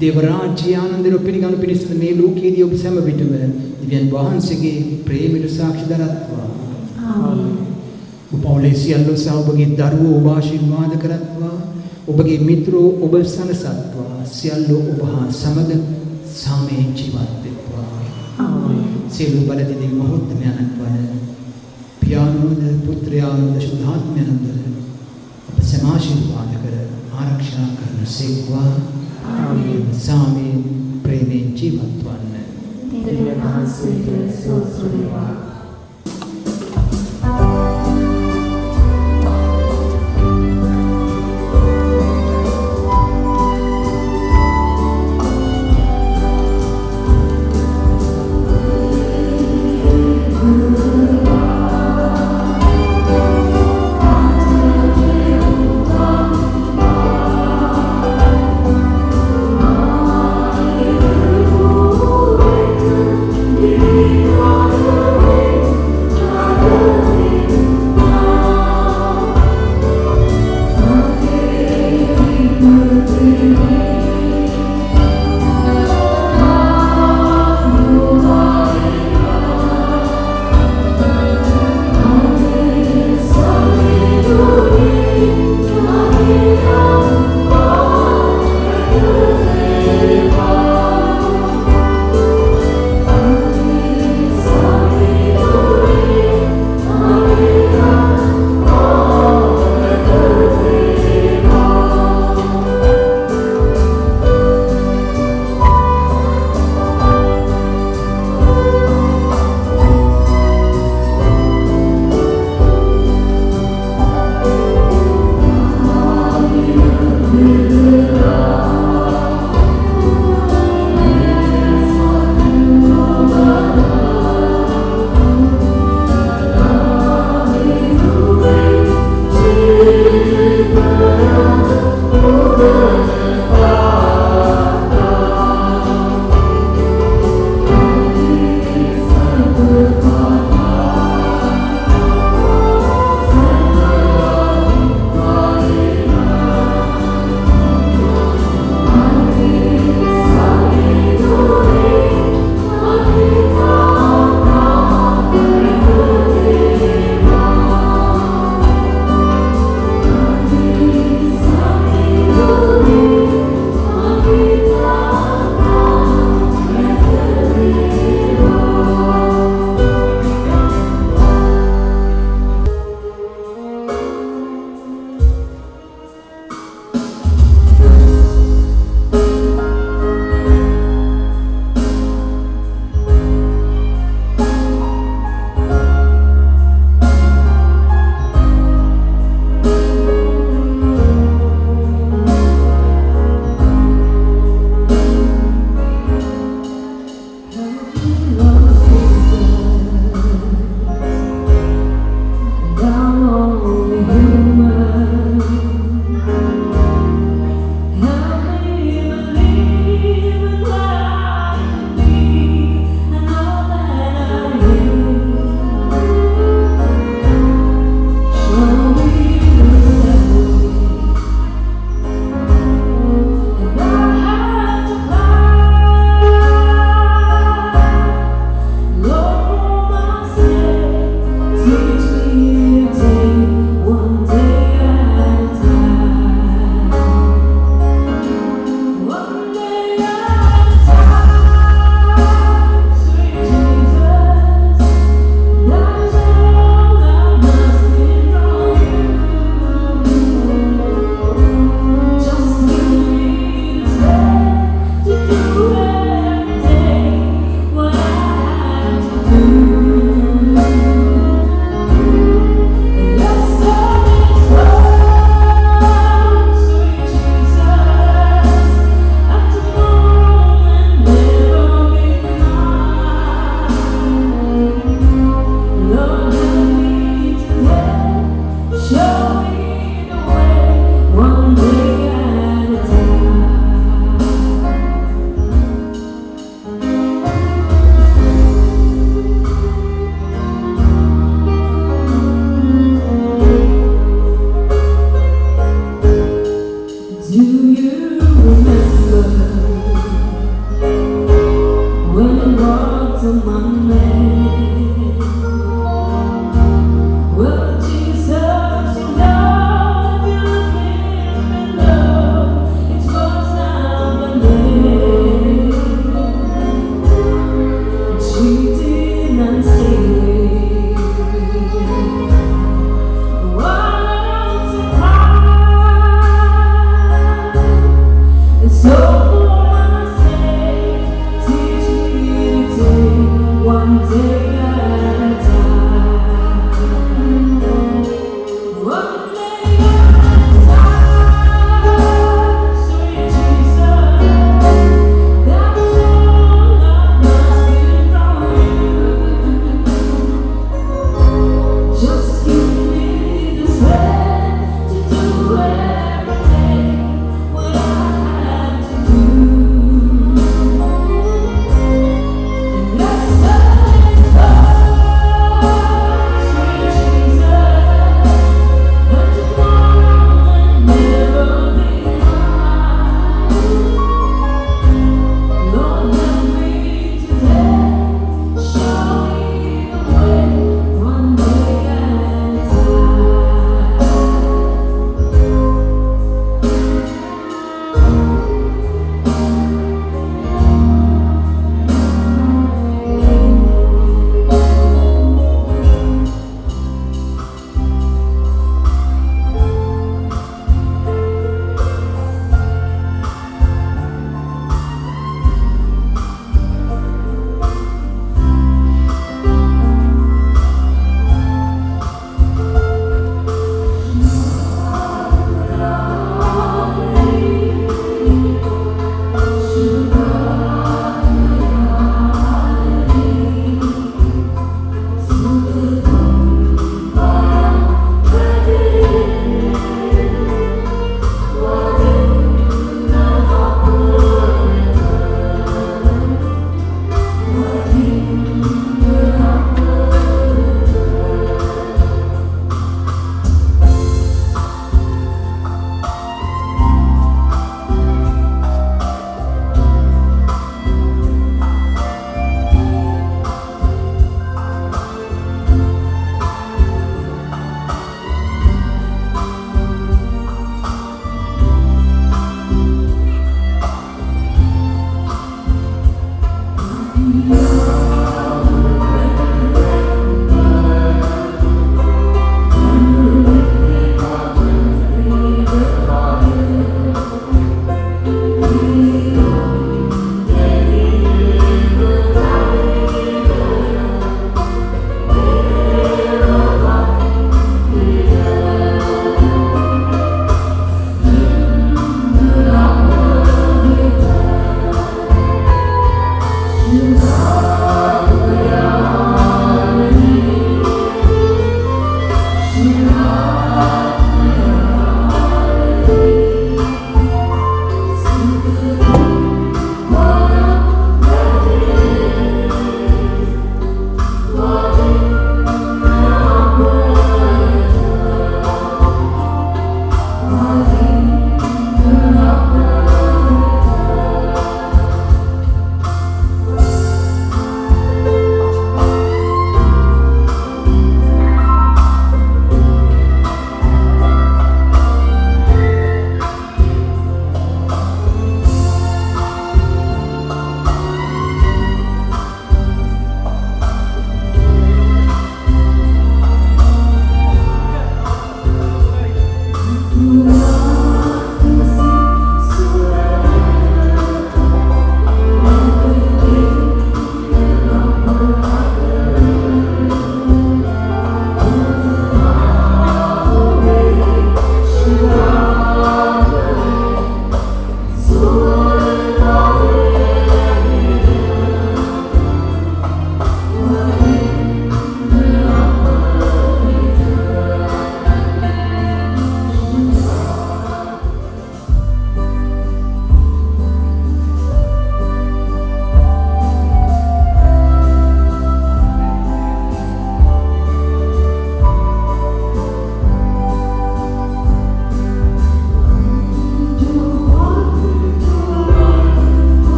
දේව රාජ්‍ය ආනන්දර පිළිගනු පිණිසද මේ ලෝකයේදී ඔබ සෑම විටම දිව්‍යන් වහන්සේගේ ප්‍රේමයට සාක්ෂි දරත්වා. ආමේන්. පවුලේ සියල්ල සහ ඔබගේ දරුවෝ ඔබ ආශිර්වාද කරත්වා. ඔබගේ මිත්‍රෝ ඔබ සනසත්වා. සියල්ල ඔබ හා සමග සාමයෙන් ජීවත් වෙත්වා. ආමේන්. සියලු බලදී මහෝත්තමයන්න් වන පියාණෝද පුත්‍රයාණෝද සුද්ධාත්මයන්ද අප සමාශිර්වාද කර ආරක්ෂා කරන සේක්වා. ආමේන්. සාමයෙන් ප්‍රේමයෙන් ජීවත් වන්න. දෙවියන් වහන්සේට ස්තුති වේවා. Oh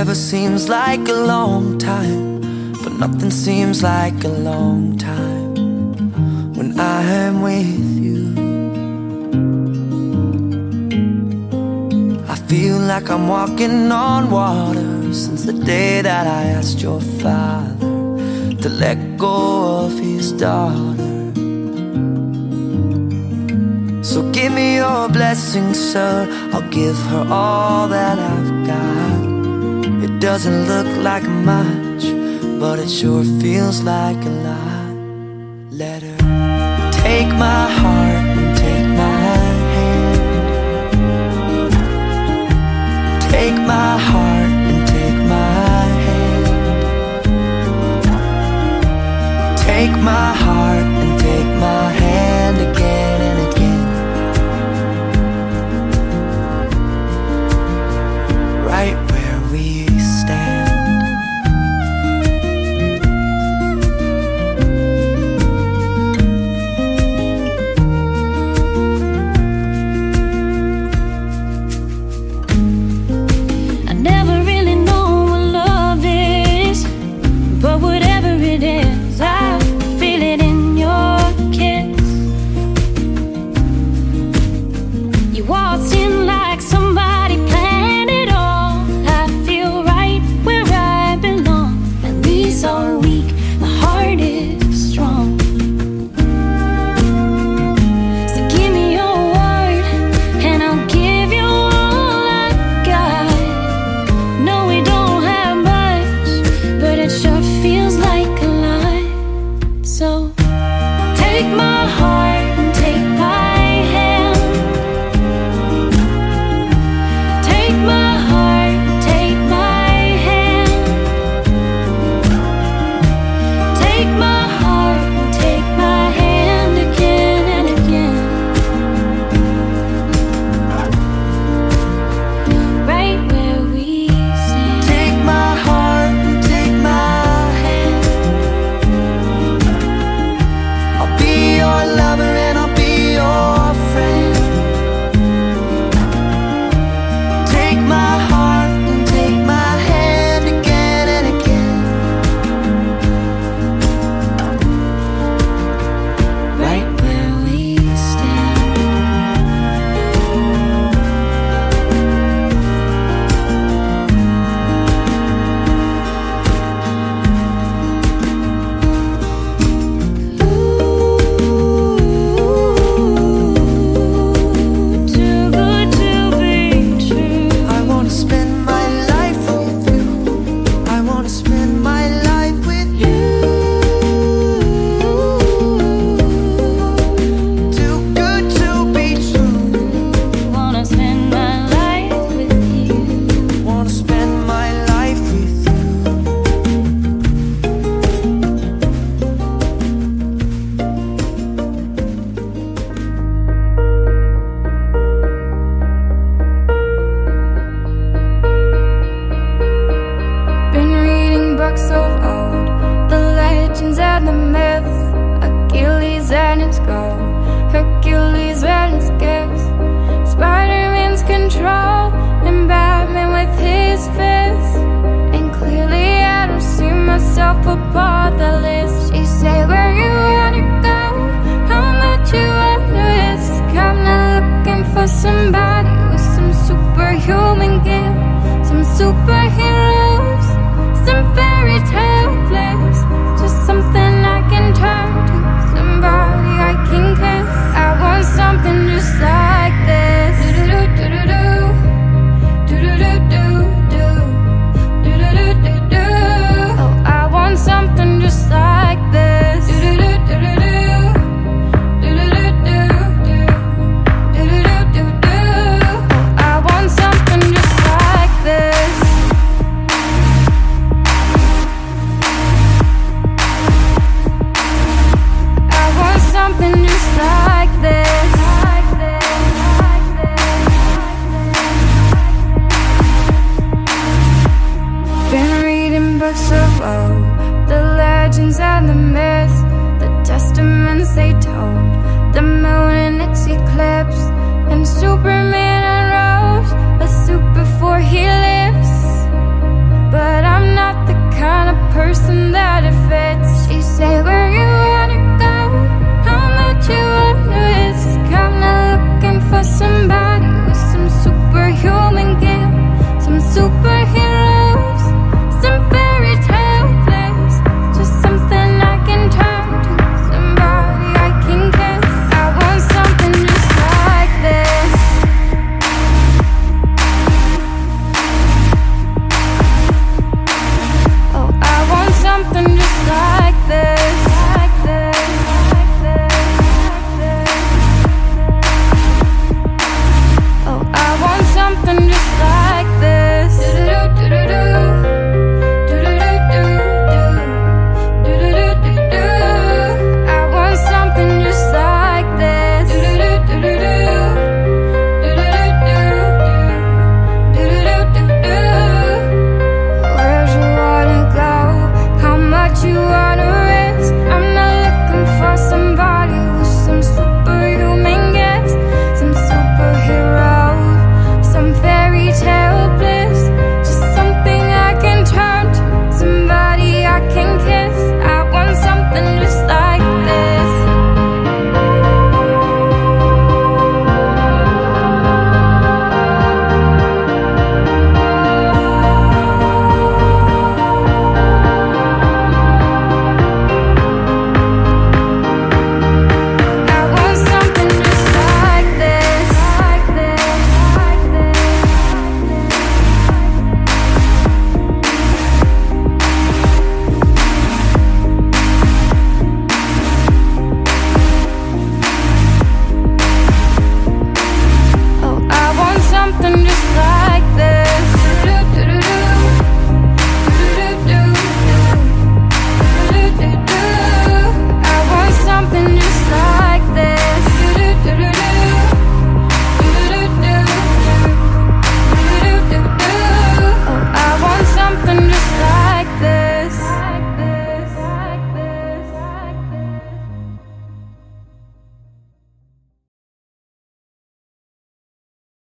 Forever seems like a long time, but nothing seems like a long time when I am with you. I feel like I'm walking on water since the day that I asked your father to let go of his daughter. So give me your blessing, sir. I'll give her all that I've got. It doesn't look like much, but it sure feels like a lot. Let her take my heart and take my hand. Take my heart and take my hand. Take my heart and take my hand again and again. Right where we stand. I never really know what love is, but whatever it is, I feel it in your kiss. You waltzed in like somebody planned it all. I feel right where I belong. My knees are weak, my heart is strong. So give me your word and I'll give you all I got. No, we don't have much, but it sure feels like a lot. So take my heart and take my hand. Take my heart, take my hand. Take my heart, take my hand again and again. Right where we stand. Take my heart and take my hand. I'll be your lover and I'll be your friend. Take my heart and take my hand again and again. Right Where we stand. Too good to be true. I wanna spend my life with you. I wanna spend my life with you. Too good to be true. Wanna spend my life with you. Wanna spend my life with you. Been reading books of old, the legends and the myths, Achilles and his gold, Hercules and his gifts, Spider-Man's control, and Batman with his fists. And clearly I don't see myself above the list. She say, where you wanna go? How much you wanna risk? I'm not looking for somebody with some superhuman gift, some superheroes, some fairy tale bliss. Just something I can turn to, somebody I can kiss. I want something just like this. Do-do-do-do-do-do. Do-do-do-do-do. Do-do-do-do-do. Oh, I want something just like this. Do-do-do-do-do. Do-do-do-do-do. Do-do-do-do-do. Oh, I want something just like this. I want something just like this. Been reading books of old, the legends and the myths, the testaments they told, the moon and its eclipse, and Superman unrolls a suit before he lives. person